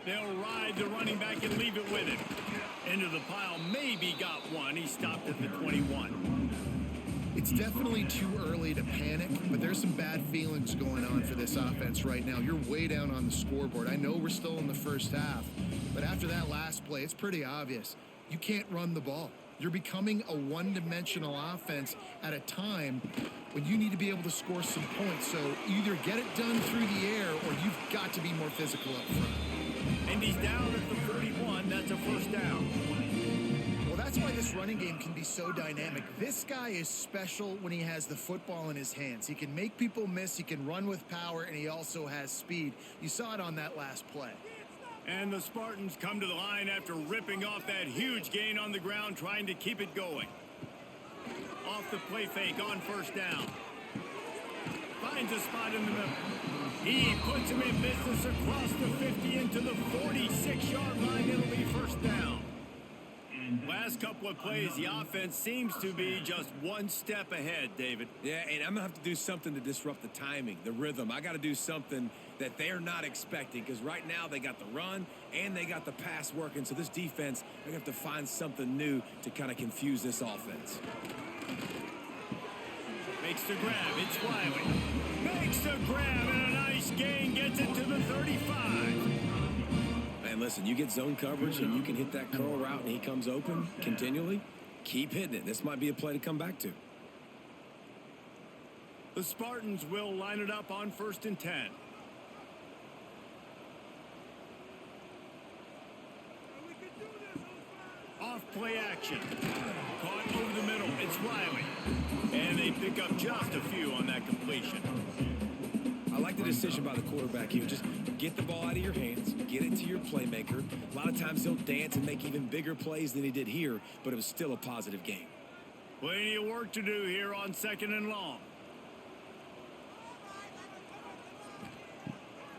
They'll ride the running back and leave it with him. Into the pile, maybe got one. He stopped at the 21. It's definitely too early to panic, but there's some bad feelings going on for this offense right now. You're way down on the scoreboard. I know we're still in the 1st half, but after that last play, it's pretty obvious. You can't run the ball. You're becoming a one-dimensional offense at a time when you need to be able to score some points. So either get it done through the air or you've got to be more physical up front. And he's down at the 41. That's a first down. Well, that's why this running game can be so dynamic. This guy is special when he has the football in his hands. He can make people miss, he can run with power, and he also has speed. You saw it on that last play. And the Spartans come to the line after ripping off that huge gain on the ground, trying to keep it going. Off the play fake on first down. Finds a spot in the middle. He puts him in business across the 50 into the 46-yard line. It'll be first down. Last couple of plays, the offense seems to be just one step ahead, David. Yeah, and I'm going to have to do something to disrupt the timing, the rhythm. I got to do something that they're not expecting, because right now they got the run and they got the pass working. So this defense, they're going to have to find something new to kind of confuse this offense. Makes the grab. It's Wiley. Makes the grab, and a nice gain. Gets it to the 35. Man, listen, you get zone coverage and you can hit that curl route and he comes open continually. Keep hitting it. This might be a play to come back to. The Spartans will line it up on 1st and 10. Off play action. Caught over the middle. It's Riley. And they pick up just a few on that completion. I like the decision by the quarterback here. Just get the ball out of your hands, get it to your playmaker. A lot of times he'll dance and make even bigger plays than he did here, but it was still a positive game. Plenty of work to do here on 2nd and long.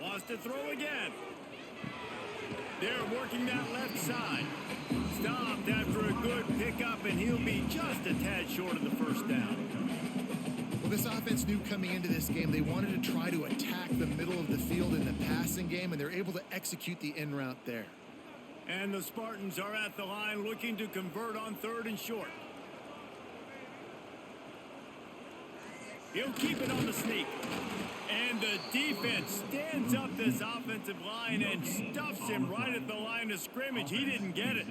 Wants to throw again. They're working that left side. Stopped after a good pickup, and he'll be just a tad short of the first down. Well, this offense knew coming into this game they wanted to try to attack the middle of the field in the passing game, and they're able to execute the in route there. And the Spartans are at the line looking to convert on 3rd and short. He'll keep it on the sneak. And the defense stands up this offensive line and stuffs him right at the line of scrimmage. He didn't get it.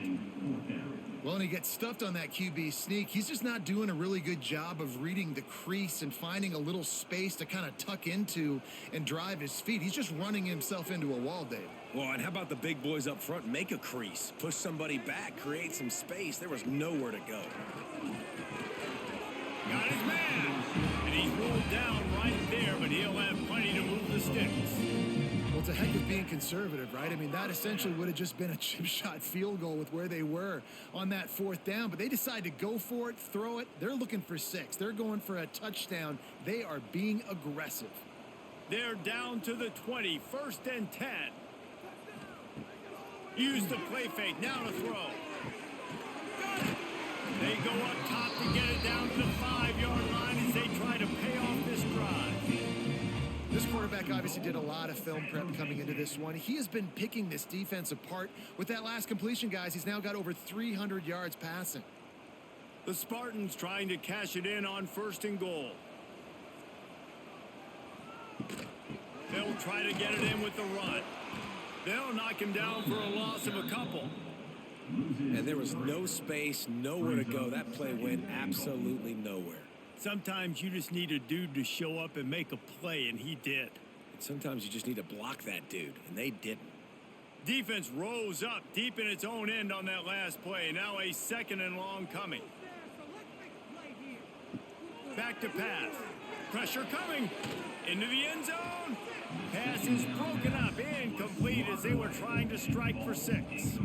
Well, and he gets stuffed on that QB sneak. He's just not doing a really good job of reading the crease and finding a little space to kind of tuck into and drive his feet. He's just running himself into a wall, Dave. Well, and how about the big boys up front? Make a crease, push somebody back, create some space. There was nowhere to go. Got his man. And he's rolled down right there, but he'll have plenty to move the sticks. Well, it's a heck of being conservative, right? I mean, that essentially would have just been a chip shot field goal with where they were on that 4th down, but they decide to go for it, throw it. They're looking for 6. They're going for a touchdown. They are being aggressive. They're down to the 20, 1st and 10. Use the play fake, now to throw. Got it. They go up top to get it down to the 5-yard line as they try to pay off this drive. This quarterback obviously did a lot of film prep coming into this one. He has been picking this defense apart. With that last completion, guys, he's now got over 300 yards passing. The Spartans trying to cash it in on 1st and goal. They'll try to get it in with the run. They'll knock him down for a loss of a couple. And there was no space, nowhere to go. That play went absolutely nowhere. Sometimes you just need a dude to show up and make a play, and he did. And sometimes you just need to block that dude, and they didn't. Defense rose up deep in its own end on that last play. Now a 2nd and long coming. Back to pass. Pressure coming. Into the end zone. Pass is broken up. Incomplete as they were trying to strike for 6.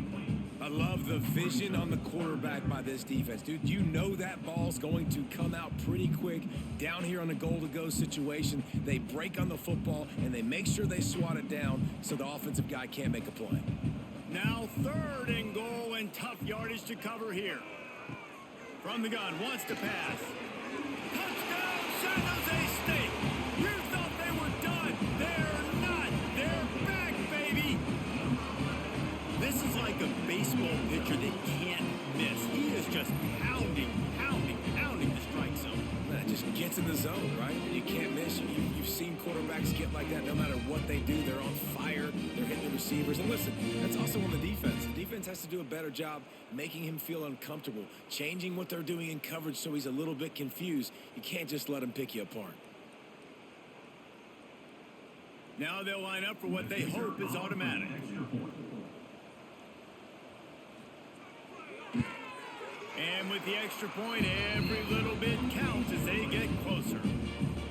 I love the vision on the quarterback by this defense. Dude, you know that ball's going to come out pretty quick down here on a goal-to-go situation. They break on the football, and they make sure they swat it down so the offensive guy can't make a play. Now 3rd and goal, and tough yardage to cover here. From the gun, wants to pass. Touchdown, San Jose State! You thought they were done. They're not. They're back, baby! This is like a baseball pitcher that can't miss. He is just pounding the strike zone. That just gets in the zone, right? And you can't miss. You've seen quarterbacks get like like that, no matter what they do, they're on fire. They're hitting the receivers. And listen, that's also on the defense. The defense has to do a better job making him feel uncomfortable, changing what they're doing in coverage so he's a little bit confused. You can't just let him pick you apart. Now they'll line up for what they hope is automatic. And with the extra point, every little bit counts as they get closer.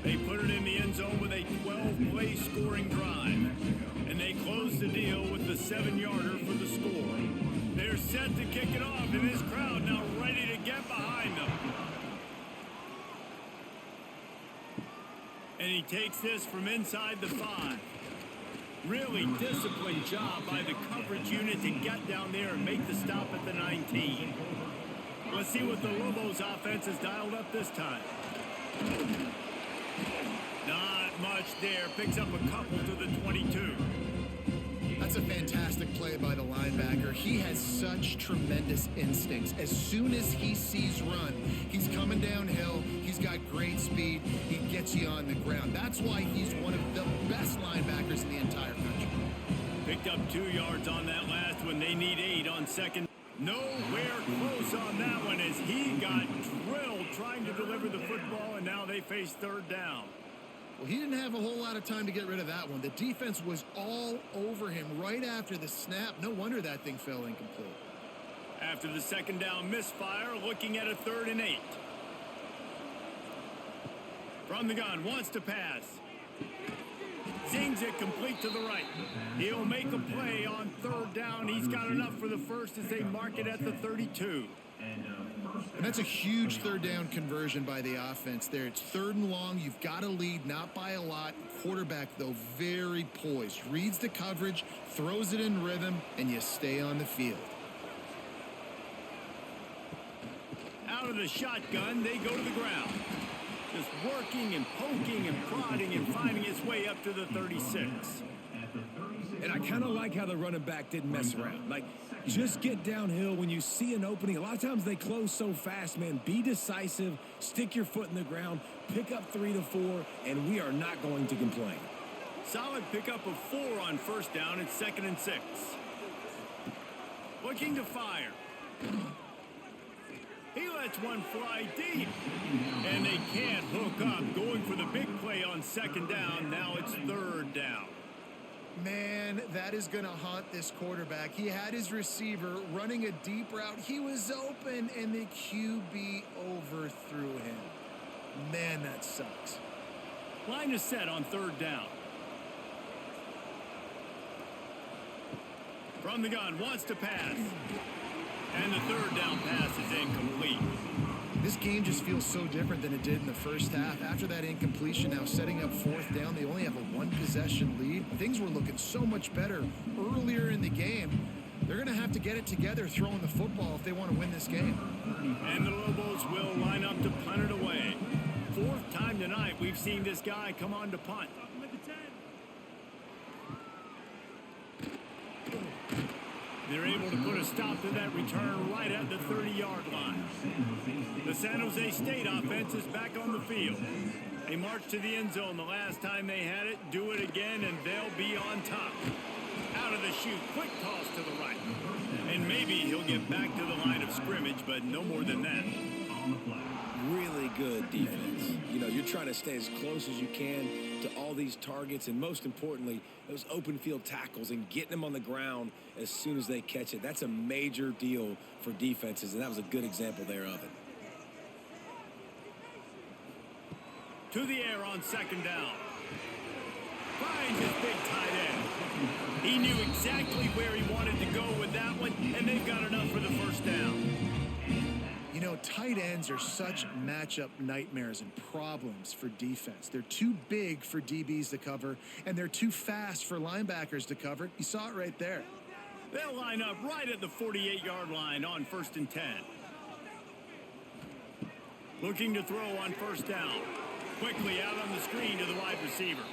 They put it in the end zone with a 12-play scoring drive. And they close the deal with the 7-yarder for the score. They're set to kick it off, and this crowd now ready to get behind them. And he takes this from inside the 5. Really disciplined job by the coverage unit to get down there and make the stop at the 19. Let's see what the Lobos offense has dialed up this time. Not much there. Picks up a couple to the 22. That's a fantastic play by the linebacker. He has such tremendous instincts. As soon as he sees run, he's coming downhill. He's got great speed. He gets you on the ground. That's why he's one of the best linebackers in the entire country. Picked up 2 yards on that last one. They need 8 on second. Nowhere close on that one as he got drilled trying to deliver the football, and now they face third down. Well, he didn't have a whole lot of time to get rid of that one. The defense was all over him right after the snap. No wonder that thing fell incomplete. After the second down misfire, looking at a 3rd and 8. From the gun, wants to pass. Zings it complete to the right. He'll make a play on 3rd down. He's got enough for the first as they mark it at the 32. And that's a huge 3rd down conversion by the offense there. It's 3rd and long. You've got to lead, not by a lot. Quarterback, though, very poised. Reads the coverage, throws it in rhythm, and you stay on the field. Out of the shotgun, they go to the ground. Just working and poking and prodding and finding its way up to the 36. And I kind of like how the running back didn't mess around. Like, just get downhill when you see an opening. A lot of times they close so fast, man. Be decisive, stick your foot in the ground, pick up 3 to 4, and we are not going to complain. Solid pickup of 4 on 1st down. It's 2nd and 6. Looking to fire. He lets one fly deep. And they can't hook up. Going for the big play on 2nd down. Now it's 3rd down. Man, that is going to haunt this quarterback. He had his receiver running a deep route. He was open, and the QB overthrew him. Man, that sucks. Line is set on 3rd down. From the gun, wants to pass. And the 3rd down pass is incomplete. This game just feels so different than it did in the first half. After that incompletion, now setting up 4th down, they only have a 1-possession lead. Things were looking so much better earlier in the game. They're going to have to get it together throwing the football if they want to win this game. And the Lobos will line up to punt it away. 4th time tonight we've seen this guy come on to punt. They're able to put a stop to that return right at the 30-yard line. The San Jose State offense is back on the field. They marched to the end zone the last time they had it. Do it again, and they'll be on top. Out of the chute, quick toss to the right. And maybe he'll get back to the line of scrimmage, but no more than that. Really good defense. You know, you're trying to stay as close as you can to all these targets, and most importantly, those open field tackles and getting them on the ground as soon as they catch it. That's a major deal for defenses, and that was a good example there of it. To the air on 2nd down. Finds his big tight end. He knew exactly where he wanted to go with that one, and they've got enough for the 1st down. You know, tight ends are such matchup nightmares and problems for defense. They're too big for DBs to cover, and they're too fast for linebackers to cover. You saw it right there. They'll line up right at the 48-yard line on 1st and 10. Looking to throw on 1st down. Quickly out on the screen to the wide receiver.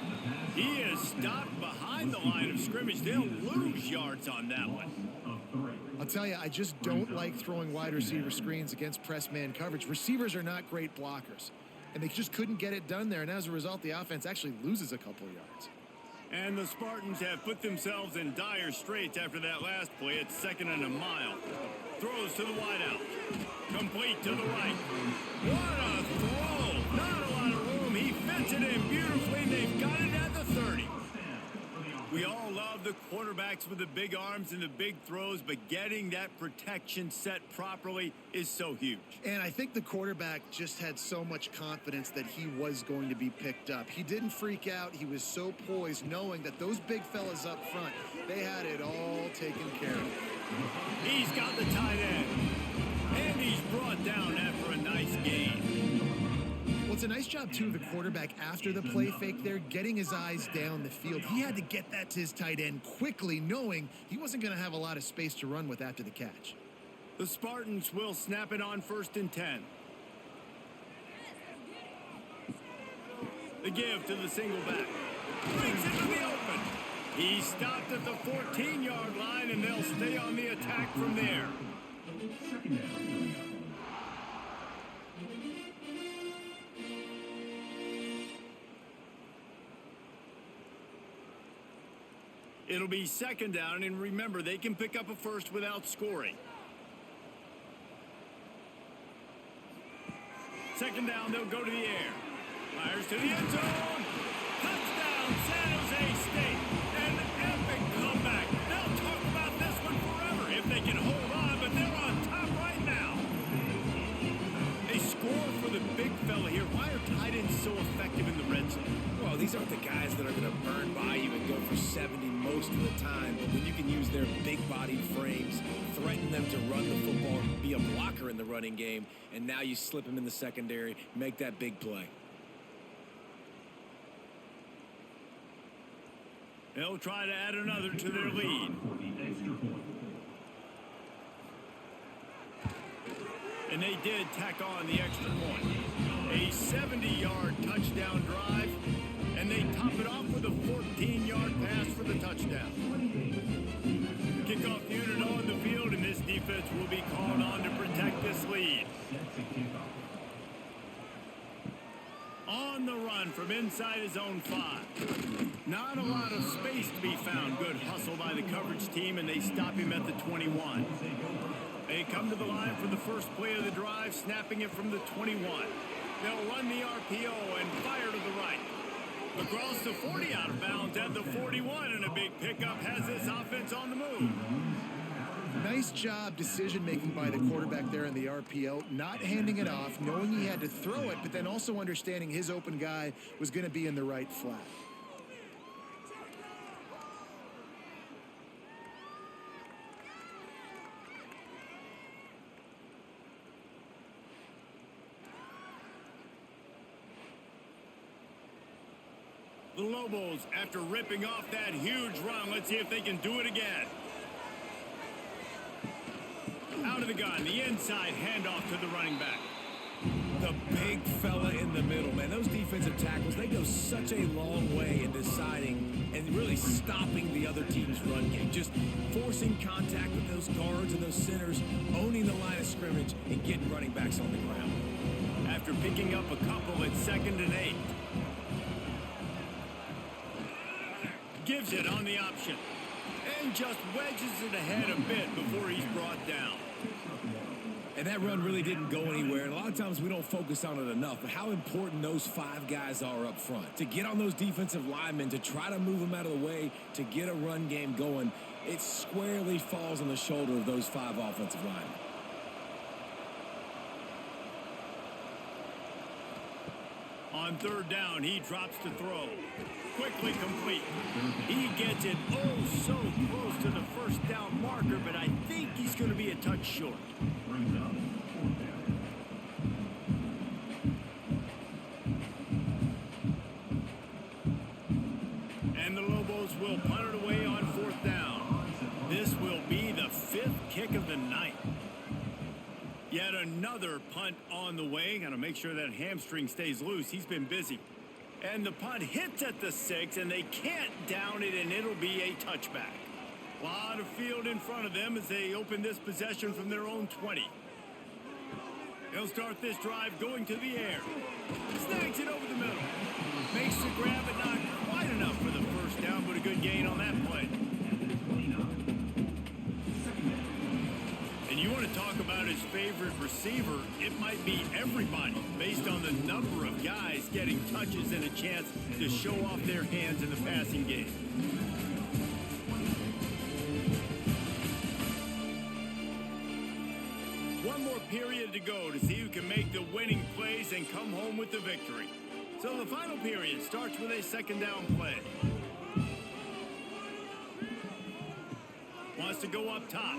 He is stopped behind the line of scrimmage. They'll lose yards on that one. I'll tell you, I just don't like throwing wide receiver screens against press man coverage. Receivers are not great blockers, and they just couldn't get it done there, and as a result, the offense actually loses a couple yards. And the Spartans have put themselves in dire straits after that last play. It's 2nd and a mile. Throws to the wideout. Complete to the right. What a throw! Not a lot of room. He fits it in beautifully. They've got it at the 30. We all love the quarterbacks with the big arms and the big throws, but getting that protection set properly is so huge. And I think the quarterback just had so much confidence that he was going to be picked up. He didn't freak out. He was so poised, knowing that those big fellas up front, they had it all taken care of. He's got the tight end, and he's brought down after a nice gain. Well, it's a nice job, too, of the quarterback after the play fake there, getting his eyes down the field. He had to get that to his tight end quickly, knowing he wasn't going to have a lot of space to run with after the catch. The Spartans will snap it on 1st and 10. The give to the single back. Brings it to the open. He stopped at the 14-yard line, and they'll stay on the attack from there. It'll be 2nd down, and remember, they can pick up a first without scoring. 2nd down, they'll go to the air. Fires to the end zone. Touchdown, San Jose State. An epic comeback. They'll talk about this one forever if they can hold on, but they're on top right now. They score for the big fella here. Why are tight ends so effective in the red zone? Well, these aren't the guys that are going to burn by you and go for 70 most of the time, but when you can use their big-bodied frames, threaten them to run the football, be a blocker in the running game, and now you slip them in the secondary, make that big play. They'll try to add another to their lead. And they did tack on the extra point. A 70-yard touchdown drive, and they top it off with a 14-yard pass for the touchdown. Kickoff unit on the field, and this defense will be called on to protect this lead. On the run from inside his own 5. Not a lot of space to be found. Good hustle by the coverage team, and they stop him at the 21. They come to the line for the first play of the drive, snapping it from the 21. They'll run the RPO and fire to the right. Across the 40, out of bounds at the 41, and a big pickup has this offense on the move. Nice job decision-making by the quarterback there in the RPO, not handing it off, knowing he had to throw it, but then also understanding his open guy was going to be in the right flat. The Lobos, after ripping off that huge run, let's see if they can do it again. Out of the gun, the inside handoff to the running back. The big fella in the middle, man. Those defensive tackles, they go such a long way in deciding and really stopping the other team's run game. Just forcing contact with those guards and those centers, owning the line of scrimmage, and getting running backs on the ground. After picking up a couple, it's 2nd and 8. Gives it on the option. And just wedges it ahead a bit before he's brought down. And that run really didn't go anywhere. And a lot of times we don't focus on it enough. But how important those 5 guys are up front. To get on those defensive linemen, to try to move them out of the way, to get a run game going, it squarely falls on the shoulder of those 5 offensive linemen. On 3rd down, he drops to throw. Quickly complete. He gets it oh so close to the 1st down marker, but I think he's going to be a touch short. And the Lobos will punt it away on 4th down. This will be the 5th kick of the night. Yet another punt on the way. Got to make sure that hamstring stays loose. He's been busy. And the punt hits at the 6, and they can't down it, and it'll be a touchback. A lot of field in front of them as they open this possession from their own 20. They'll start this drive going to the air. Snags it over the middle. Makes the grab, but not quite enough for the 1st down. good gain on that play. And you want to talk about his favorite receiver, it might be everybody based on the number of guys getting touches and a chance to show off their hands in the passing game. One more period to go to see who can make the winning plays and come home with the victory. So the final period starts with a second down play. Wants to go up top.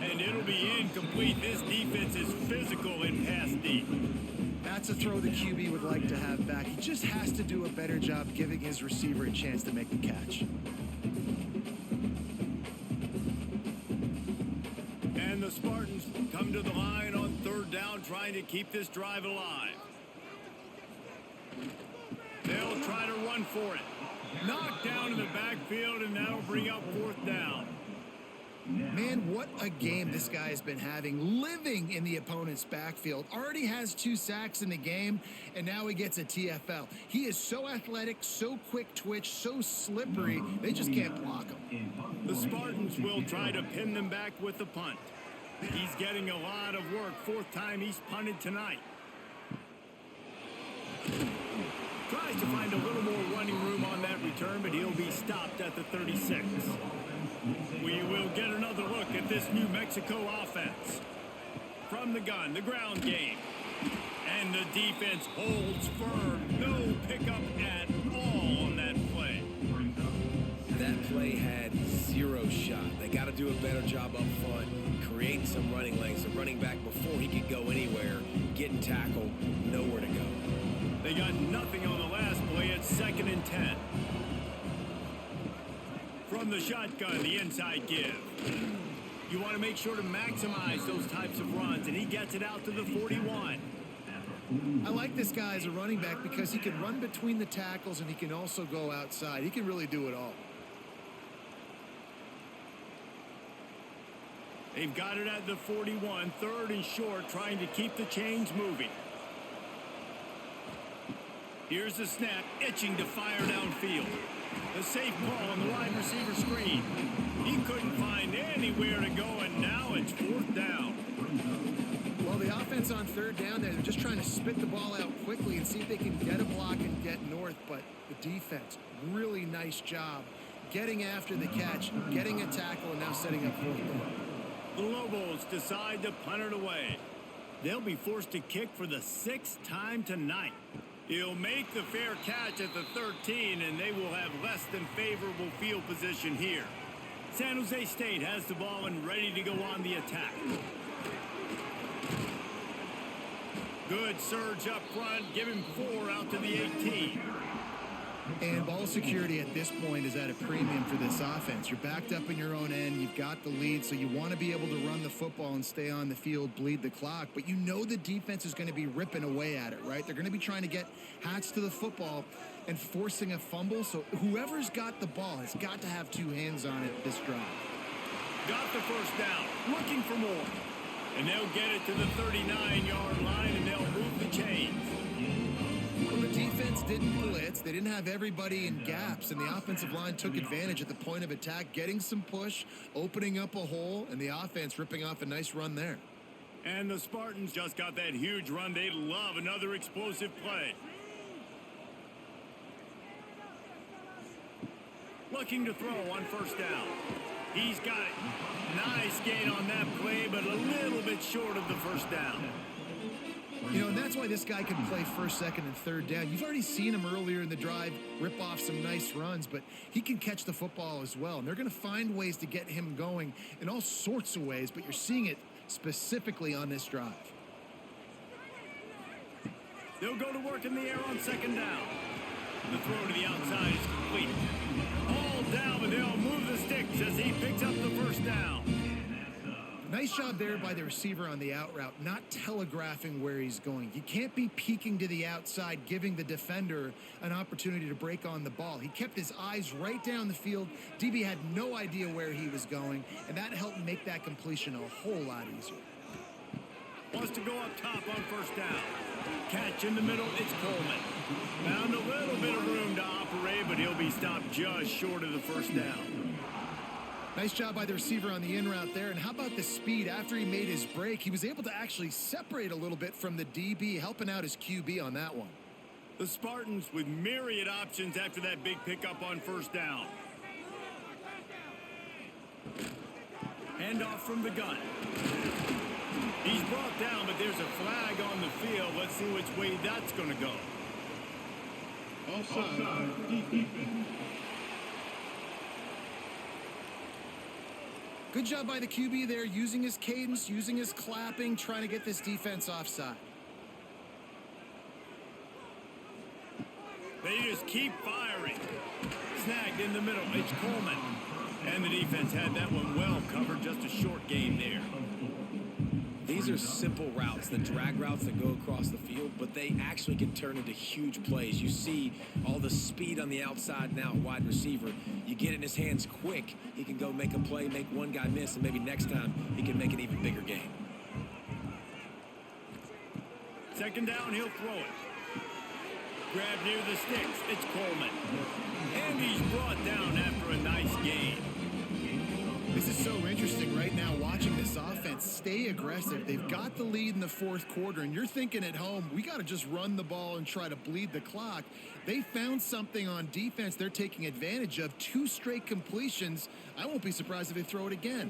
And it'll be incomplete. This defense is physical in pass deep. That's a throw the QB would like to have back. He just has to do a better job giving his receiver a chance to make the catch. And the Spartans come to the line on third down, trying to keep this drive alive. They'll try to run for it. Knocked down in the backfield, and that'll bring up fourth down. Man, what a game this guy has been having, living in the opponent's backfield. Already has 2 sacks in the game, and now he gets a TFL. He is so athletic, so quick twitch, so slippery, they just can't block him. The Spartans will try to pin them back with the punt. He's getting a lot of work. 4th time he's punted tonight. Tries to find a little more running room on that return, but he'll be stopped at the 36. We will get another look at this New Mexico offense. From the gun, the ground game. And the defense holds firm. No pickup at all on that play. That play had 0 shot. They got to do a better job up front, creating some running lanes. The running back, before he could go anywhere, getting tackled, nowhere to go. They got nothing on the last play at 2nd and 10. From the shotgun, the inside give. You want to make sure to maximize those types of runs, and he gets it out to the 41. I like this guy as a running back because he can run between the tackles and he can also go outside. He can really do it all. They've got it at the 41, 3rd and short, trying to keep the chains moving. Here's the snap, itching to fire downfield. The safe ball on the wide receiver screen. He couldn't find anywhere to go, and now it's 4th down. Well, the offense on 3rd down there, they're just trying to spit the ball out quickly and see if they can get a block and get north, but the defense, really nice job getting after the catch, getting a tackle, and now setting up 4th down. The Lobos decide to punt it away. They'll be forced to kick for the 6th time tonight. He'll make the fair catch at the 13, and they will have less than favorable field position here. San Jose State has the ball and ready to go on the attack. Good surge up front, give him 4 out to the 18. And ball security at this point is at a premium for this offense. You're backed up in your own end. You've got the lead, so you want to be able to run the football and stay on the field, bleed the clock. But you know the defense is going to be ripping away at it, right? They're going to be trying to get hats to the football and forcing a fumble. So whoever's got the ball has got to have 2 hands on it this drive. Got the 1st down, looking for more. And they'll get it to the 39-yard line, and they'll move the chains. Well, the defense didn't blitz. They didn't have everybody in gaps, and the offensive line took advantage at the point of attack, getting some push, opening up a hole, and the offense ripping off a nice run there. And the Spartans just got that huge run. They love another explosive play. Looking to throw on 1st down. He's got it. Nice gain on that play, but a little bit short of the 1st down. You know, and that's why this guy can play 1st, 2nd, and 3rd down. You've already seen him earlier in the drive rip off some nice runs, but he can catch the football as well. And they're going to find ways to get him going in all sorts of ways, but you're seeing it specifically on this drive. They'll go to work in the air on 2nd down. The throw to the outside is complete. All down, but they'll move the sticks as he picks up the 1st down. Nice job there by the receiver on the out route, not telegraphing where he's going. He can't be peeking to the outside, giving the defender an opportunity to break on the ball. He kept his eyes right down the field. DB had no idea where he was going, and that helped make that completion a whole lot easier. Wants to go up top on first down. Catch in the middle, it's Coleman. Found a little bit of room to operate, but he'll be stopped just short of the first down. Nice job by the receiver on the in route there. And how about the speed? After he made his break, he was able to actually separate a little bit from the DB, helping out his QB on that one. The Spartans with myriad options after that big pickup on first down. Handoff from the gun. He's brought down, but there's a flag on the field. Let's see which way that's going to go. Offside. Good job by the QB there, using his cadence, using his clapping, trying to get this defense offside. They just keep firing. Snagged in the middle. It's Coleman. And the defense had that one well covered. Just a short gain there. These are simple routes, the drag routes that go across the field, but they actually can turn into huge plays. You see all the speed on the outside now, wide receiver. You get in his hands quick, he can go make a play, make one guy miss, and maybe next time he can make an even bigger gain. Second down, he'll throw it. Grab near the sticks. It's Coleman. And he's brought down after a nice gain. This is so interesting right now, watching this offense stay aggressive. They've got the lead in the fourth quarter, and you're thinking at home, we got to just run the ball and try to bleed the clock. They found something on defense they're taking advantage of. 2 straight completions. I won't be surprised if they throw it again.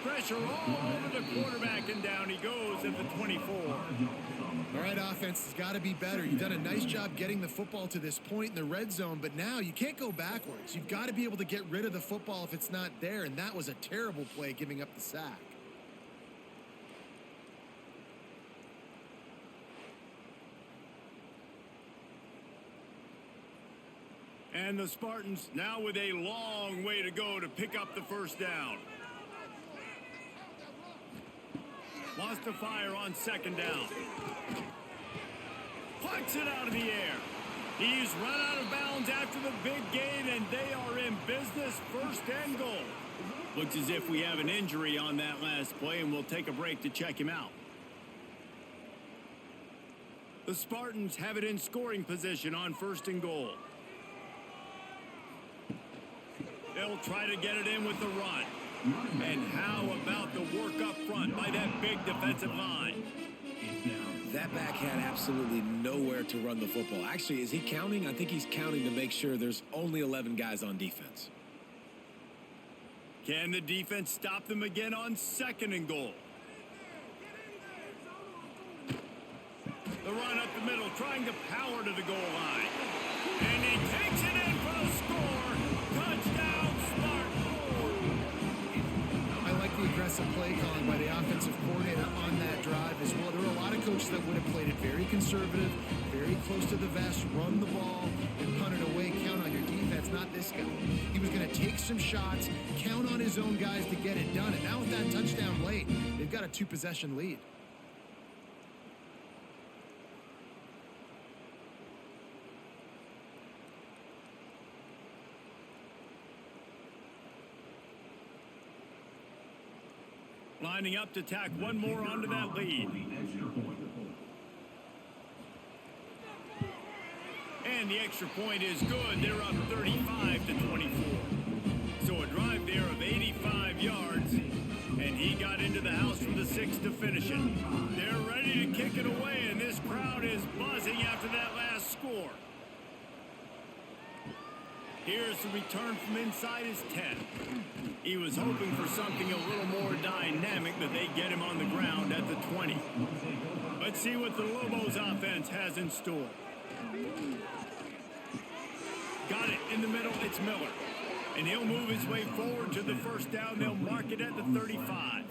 Pressure all over the quarterback, and down he goes at the 24. All right, offense has got to be better. You've done a nice job getting the football to this point in the red zone, but now you can't go backwards. You've got to be able to get rid of the football if it's not there, and that was a terrible play, giving up the sack. And the Spartans now with a long way to go to pick up the first down. Wants to fire on second down. Plucks it out of the air. He's run out of bounds after the big gain, and they are in business, first and goal. Looks as if we have an injury on that last play, and we'll take a break to check him out. The Spartans have it in scoring position on first and goal. They'll try to get it in with the run. And how about the work up front by that big defensive line? That back had absolutely nowhere to run the football. Actually, is he counting? I think he's counting to make sure there's only 11 guys on defense. Can the defense stop them again on second and goal? The run up the middle, trying to power to the goal line. And he takes it in for a score. Touchdown, Spartans. I like the aggressive play calling by the offensive coordinator on that drive as well. There were a lot of coaches that would have played it very conservative, very close to the vest, run the ball, and punt it away. Count on your defense, not this guy. He was going to take some shots, count on his own guys to get it done. And now with that touchdown late, they've got a 2-possession lead. Lining up to tack one more onto that lead. And the extra point is good. They're up 35-24. So a drive there of 85 yards. And he got into the house for the 6 to finish it. They're ready to kick it away, and this crowd is buzzing after that last score. Here's the return from inside his 10. He was hoping for something a little more dynamic, but they get him on the ground at the 20. Let's see what the Lobos offense has in store. Got it in the middle, it's Miller. And he'll move his way forward to the first down. They'll mark it at the 35.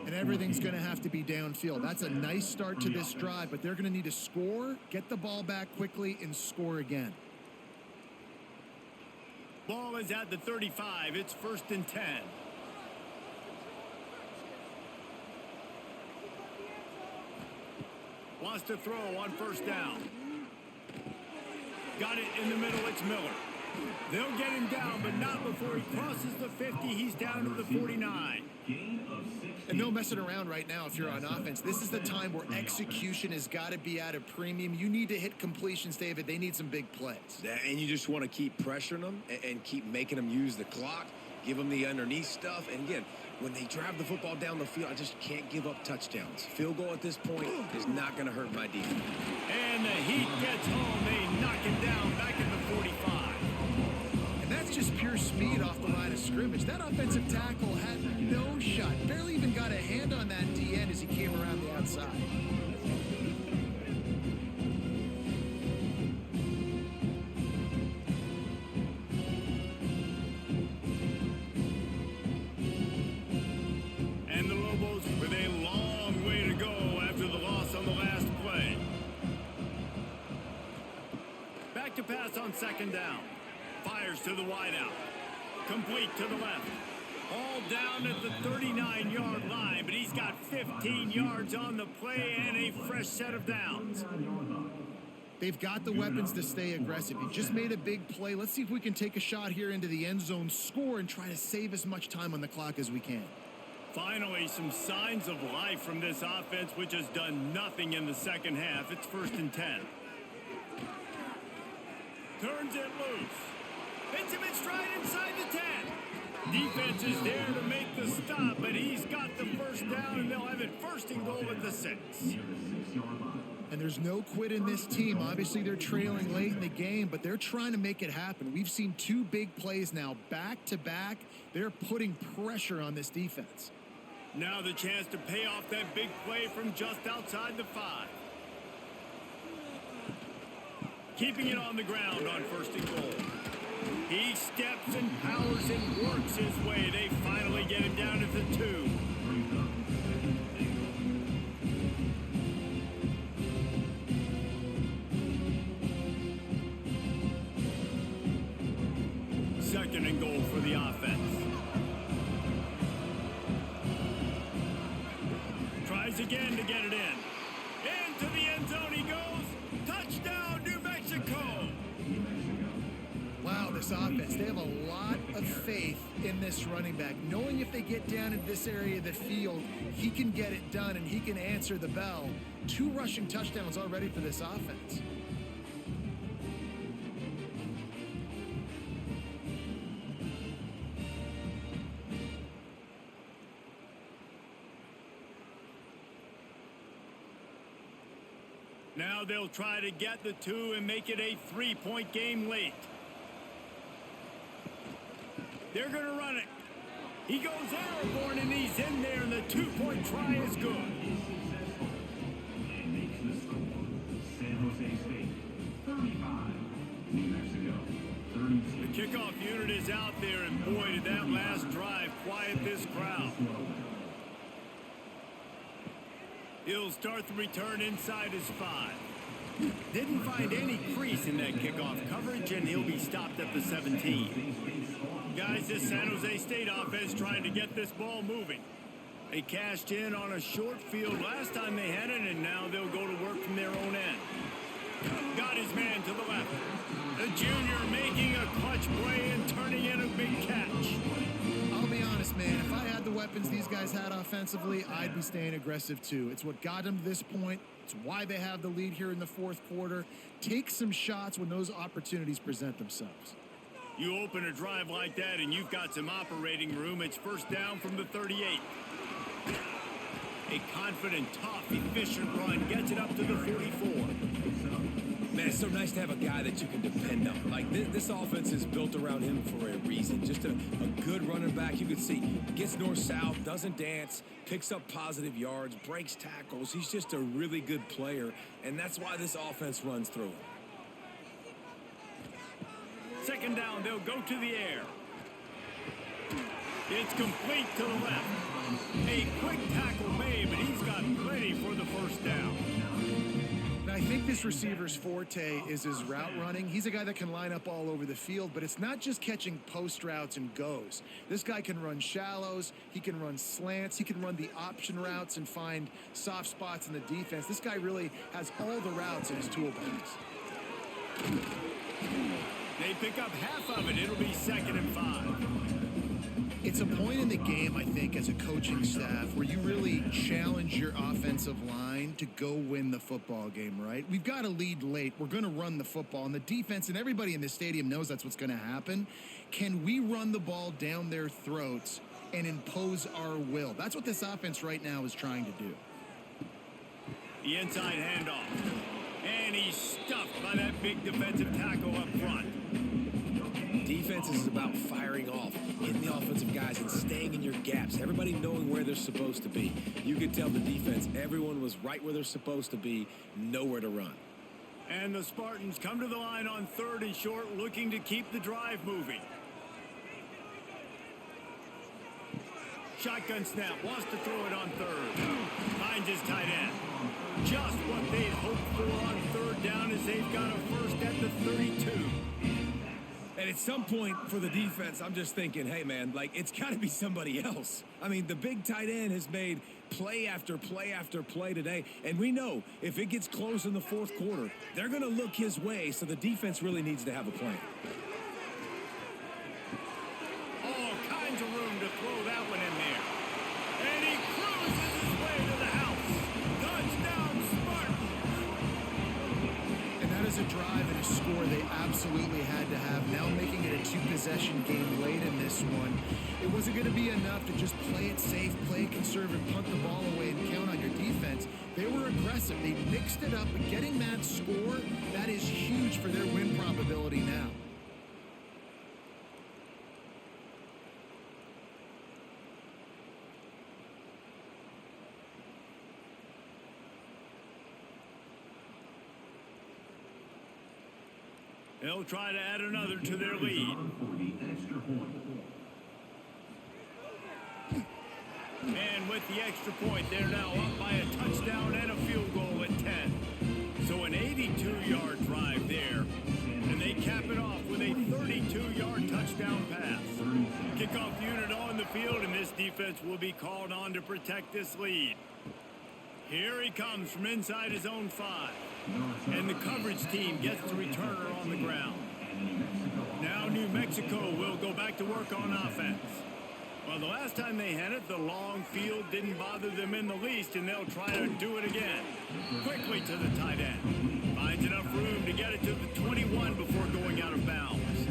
And everything's going to have to be downfield. That's a nice start to this drive, but they're going to need to score, get the ball back quickly, and score again. Ball is at the 35. It's first and 10. Wants to throw on first down. Got it in the middle. It's Miller. They'll get him down, but not before he crosses the 50. He's down to the 49. And no messing around right now if you're on offense. This is the time where execution has got to be at a premium. You need to hit completions, David. They need some big plays. Yeah, and you just want to keep pressuring them and keep making them use the clock, give them the underneath stuff. And again, when they drive the football down the field, I just can't give up touchdowns. Field goal at this point is not going to hurt my defense. And the Heat gets home. They knock him down back in the 45. And that's just pure speed off the line of scrimmage. That offensive tackle had no shot. Barely even got a hand on that DN as he came around the outside. And the Lobos with a long way to go after the loss on the last play. Back to pass on second down. Fires to the wideout. Complete to the left. All down at the 39-yard line, but he's got 15 yards on the play and a fresh set of downs. They've got the weapons to stay aggressive. He just made a big play. Let's see if we can take a shot here into the end zone, score, and try to save as much time on the clock as we can. Finally, some signs of life from this offense, which has done nothing in the second half. It's 1st and 10. Turns it loose. Hits him in stride inside the 10. Defense is there to make the stop, but he's got the first down, and they'll have it 1st and goal at the 6. And there's no quit in this team. Obviously, they're trailing late in the game, but they're trying to make it happen. We've seen 2 big plays now, back to back. They're putting pressure on this defense. Now the chance to pay off that big play from just outside the 5. Keeping it on the ground on 1st and goal. He steps and powers and works his way. They finally get him down at the 2. Second and goal for the offense. Tries again to get it in. Into the end zone he goes. Touchdown, New Mexico. Wow, this offense, they have a lot of faith in this running back, knowing if they get down in this area of the field, he can get it done and he can answer the bell. 2 rushing touchdowns already for this offense. Now they'll try to get the 2 and make it a 3-point game late. They're going to run it. He goes airborne, and he's in there, and the 2-point try is good. And makes the score. San Jose State, 35. New Mexico, 32. The kickoff unit is out there, and boy, did that last drive quiet this crowd. He'll start the return inside his 5. Didn't find any crease in that kickoff coverage, and he'll be stopped at the 17. Guys, this San Jose State offense trying to get this ball moving. They cashed in on a short field last time they had it, and now they'll go to work from their own end. Got his man to the left. The junior making a clutch play and turning in a big catch. I'll be honest, man, if I had the weapons these guys had offensively, I'd be staying aggressive too. It's what got them to this point. It's why they have the lead here in the 4th quarter. Take some shots when those opportunities present themselves. You open a drive like that and you've got some operating room. It's 1st down from the 38. A confident, tough, efficient run gets it up to the 44. Man, it's so nice to have a guy that you can depend on. Like, this offense is built around him for a reason. Just a good running back. You can see gets north-south, doesn't dance, picks up positive yards, breaks tackles. He's just a really good player, and that's why this offense runs through him. Second down, they'll go to the air. It's complete to the left. A quick tackle made, but he's got plenty for the 1st down. Now, I think this receiver's forte is his route running. He's a guy that can line up all over the field, but it's not just catching post routes and goes. This guy can run shallows, he can run slants, he can run the option routes and find soft spots in the defense. This guy really has all the routes in his toolbox. They pick up half of it. It'll be 2nd and 5. It's a point in the game, I think, as a coaching staff where you really challenge your offensive line to go win the football game, right? We've got a lead late. We're going to run the football. And the defense and everybody in the stadium knows that's what's going to happen. Can we run the ball down their throats and impose our will? That's what this offense right now is trying to do. The inside handoff. And he's stuffed by that big defensive tackle up front. Defense is about firing off, hitting the offensive guys and staying in your gaps. Everybody knowing where they're supposed to be. You could tell the defense, everyone was right where they're supposed to be, nowhere to run. And the Spartans come to the line on 3rd and short, looking to keep the drive moving. Shotgun snap, wants to throw it on 3rd. Finds his tight end. Just what they'd hoped for on 3rd down as they've got a first at the 32. And at some point for the defense, I'm just thinking, hey, man, like, it's got to be somebody else. I mean, the big tight end has made play after play after play today. And we know if it gets close in the 4th quarter, they're going to look his way, so the defense really needs to have a plan. All kinds of room to throw that one in there. And he cruises his way to the house. Touchdown, Spartans! And that is a drive and a score they absolutely had to have. Now making it a 2-possession game late in this one. It wasn't going to be enough to just play it safe, play it conservative, punt the ball away, and count on your defense. They were aggressive. They mixed it up, but getting that score, that is huge for their win probability now. They'll try to add another to their lead. And with the extra point, they're now up by a touchdown and a field goal at 10. So an 82-yard drive there. And they cap it off with a 32-yard touchdown pass. Kickoff unit on the field, and this defense will be called on to protect this lead. Here he comes from inside his own 5. And the coverage team gets the returner on the ground. Now New Mexico will go back to work on offense. Well, the last time they had it, the long field didn't bother them in the least, and they'll try to do it again. Quickly to the tight end. Finds enough room to get it to the 21 before going out of bounds.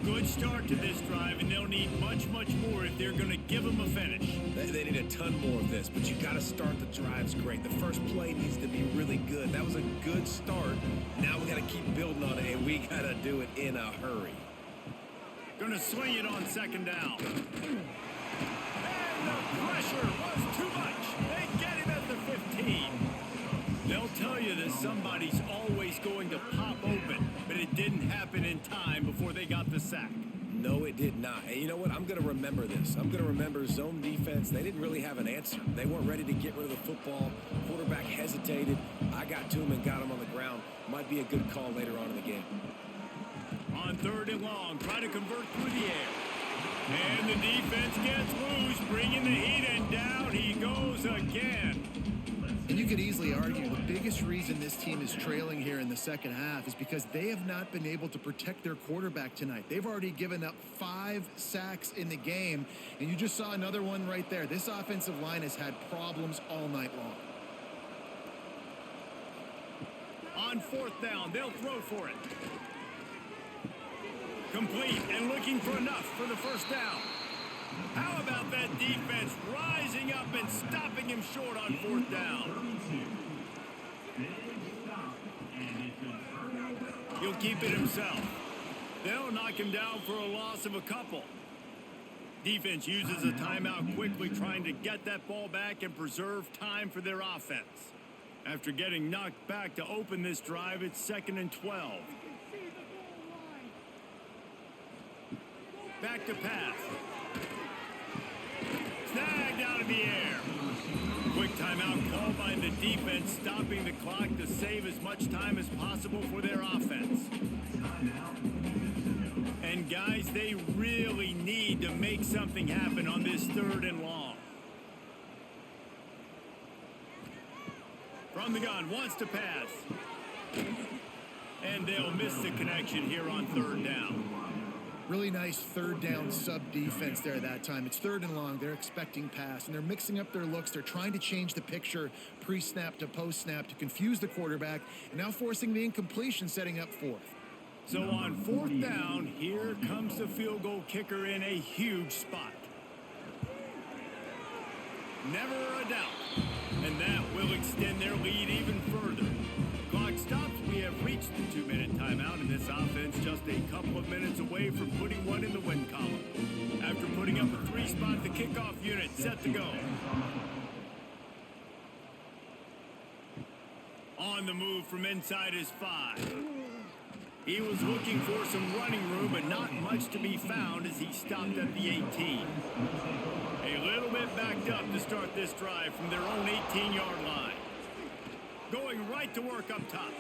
Good start to this drive, and they'll need much, much more if they're going to give them a finish. They need a ton more of this, but you got to start the drives great. The first play needs to be really good. That was a good start. Now we got to keep building on it, and we got to do it in a hurry. Going to swing it on 2nd down. And the pressure was too much. They get him at the 15. They'll tell you that somebody's always going to pop open, but it didn't happen in time before they got the sack. No, it did not. And you know what? I'm going to remember this. I'm going to remember zone defense. They didn't really have an answer. They weren't ready to get rid of the football. Quarterback hesitated. I got to him and got him on the ground. Might be a good call later on in the game. On 3rd and long, try to convert through the air. And the defense gets loose, bringing the heat, and down he goes again. And you could easily argue the biggest reason this team is trailing here in the second half is because they have not been able to protect their quarterback tonight. They've already given up 5 sacks in the game, and you just saw another one right there. This offensive line has had problems all night long. On 4th down, they'll throw for it. Complete and looking for enough for the first down. How about that defense rising up and stopping him short on 4th down? He'll keep it himself. They'll knock him down for a loss of a couple. Defense uses a timeout quickly, trying to get that ball back and preserve time for their offense. After getting knocked back to open this drive, it's 2nd and 12. Back to pass. Snagged out of the air. Quick timeout called by the defense, stopping the clock to save as much time as possible for their offense. And guys, they really need to make something happen on this 3rd and long. From the gun, wants to pass. And they'll miss the connection here on third down. Really nice third down sub defense there that time. It's third and long. They're expecting pass, and they're mixing up their looks. They're trying to change the picture pre-snap to post-snap to confuse the quarterback, and now forcing the incompletion, setting up fourth. So on fourth down, here comes the field goal kicker in a huge spot. Never a doubt. And that will extend their lead even further. Clock stops. We have reached the 2-minute timeout, and this offense just a couple of minutes away from putting one in the win column. After putting up a 3-spot, the kickoff unit set to go. On the move from inside his 5. He was looking for some running room, but not much to be found as he stopped at the 18. A little bit backed up to start this drive from their own 18-yard line. Going right to work up top.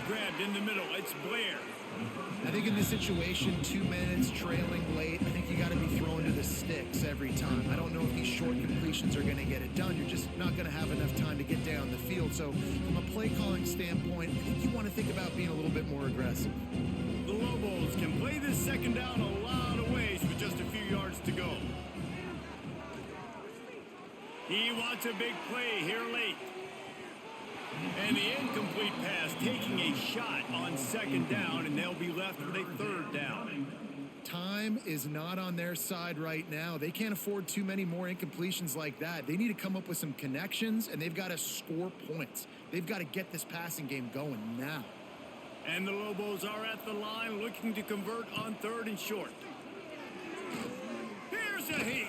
Grabbed in the middle. It's Blair. I think in this situation, 2 minutes, trailing late, I think you got to be thrown to the sticks every time. I don't know if these short completions are going to get it done. You're just not going to have enough time to get down the field. So from a play calling standpoint, I think you want to think about being a little bit more aggressive. The Lobos can play this second down a lot of ways with just a few yards to go. He wants a big play here late. And the incomplete pass taking a shot on second down, and they'll be left with a third down. Time is not on their side right now. They can't afford too many more incompletions like that. They need to come up with some connections, and they've got to score points. They've got to get this passing game going now. And the Lobos are at the line looking to convert on third and short. Here's a heat.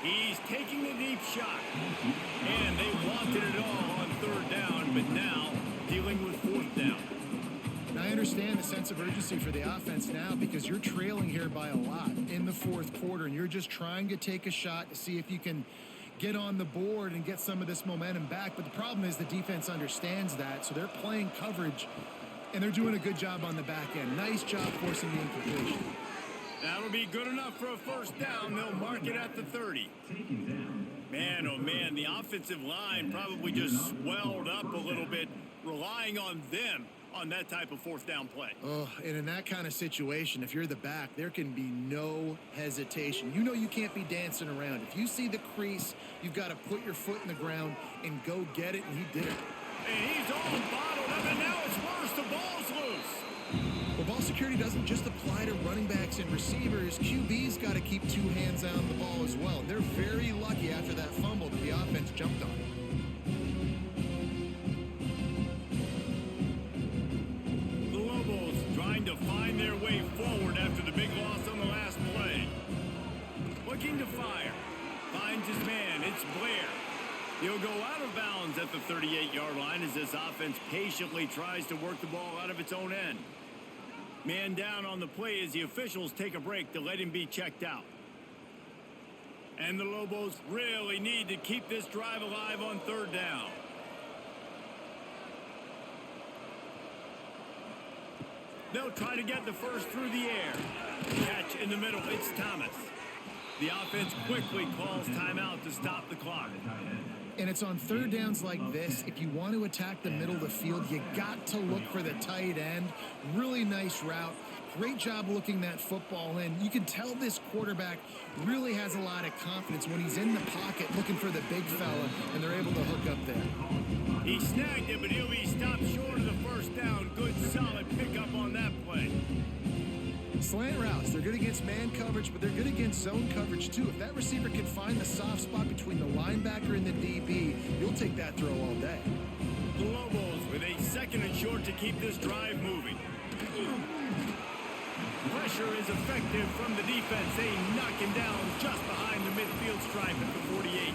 He's taking the deep shot. And they wanted it all on third down, but now dealing with fourth down. And I understand the sense of urgency for the offense now because you're trailing here by a lot in the fourth quarter, and you're just trying to take a shot to see if you can get on the board and get some of this momentum back. But the problem is the defense understands that, so they're playing coverage, and they're doing a good job on the back end. Nice job forcing the incompletion. That'll be good enough for a first down. They'll mark it at the 30. Man, oh man, the offensive line probably just swelled up a little bit, relying on them on that type of fourth down play. Oh, and in that kind of situation, if you're the back, there can be no hesitation. You know you can't be dancing around. If you see the crease, you've got to put your foot in the ground and go get it, and he did it. And he's all bottled up, and now it's worse. The ball's loose. Well, ball security doesn't just apply to running backs and receivers. QB's got to keep 2 hands on the ball as well. They're very lucky after that fumble that the offense jumped on. The Lobos trying to find their way forward after the big loss on the last play. Looking to fire. Finds his man. It's Blair. He'll go out of bounds at the 38-yard line as this offense patiently tries to work the ball out of its own end. Man down on the play as the officials take a break to let him be checked out. And the Lobos really need to keep this drive alive on third down. They'll try to get the first through the air. Catch in the middle. It's Thomas. The offense quickly calls timeout to stop the clock. And it's on third downs like this. If you want to attack the middle of the field, you got to look for the tight end. Really nice route. Great job looking that football in. You can tell this quarterback really has a lot of confidence when he's in the pocket looking for the big fella, and they're able to hook up there. He snagged it, but he'll be stopped short of the first down. Good, solid pickup on that play. Slant routes, they're good against man coverage, but they're good against zone coverage too. If that receiver can find the soft spot between the linebacker and the DB, you'll take that throw all day. The Lobos with a second and short to keep this drive moving. Pressure is effective from the defense. They knock him down just behind the midfield stripe at the 48.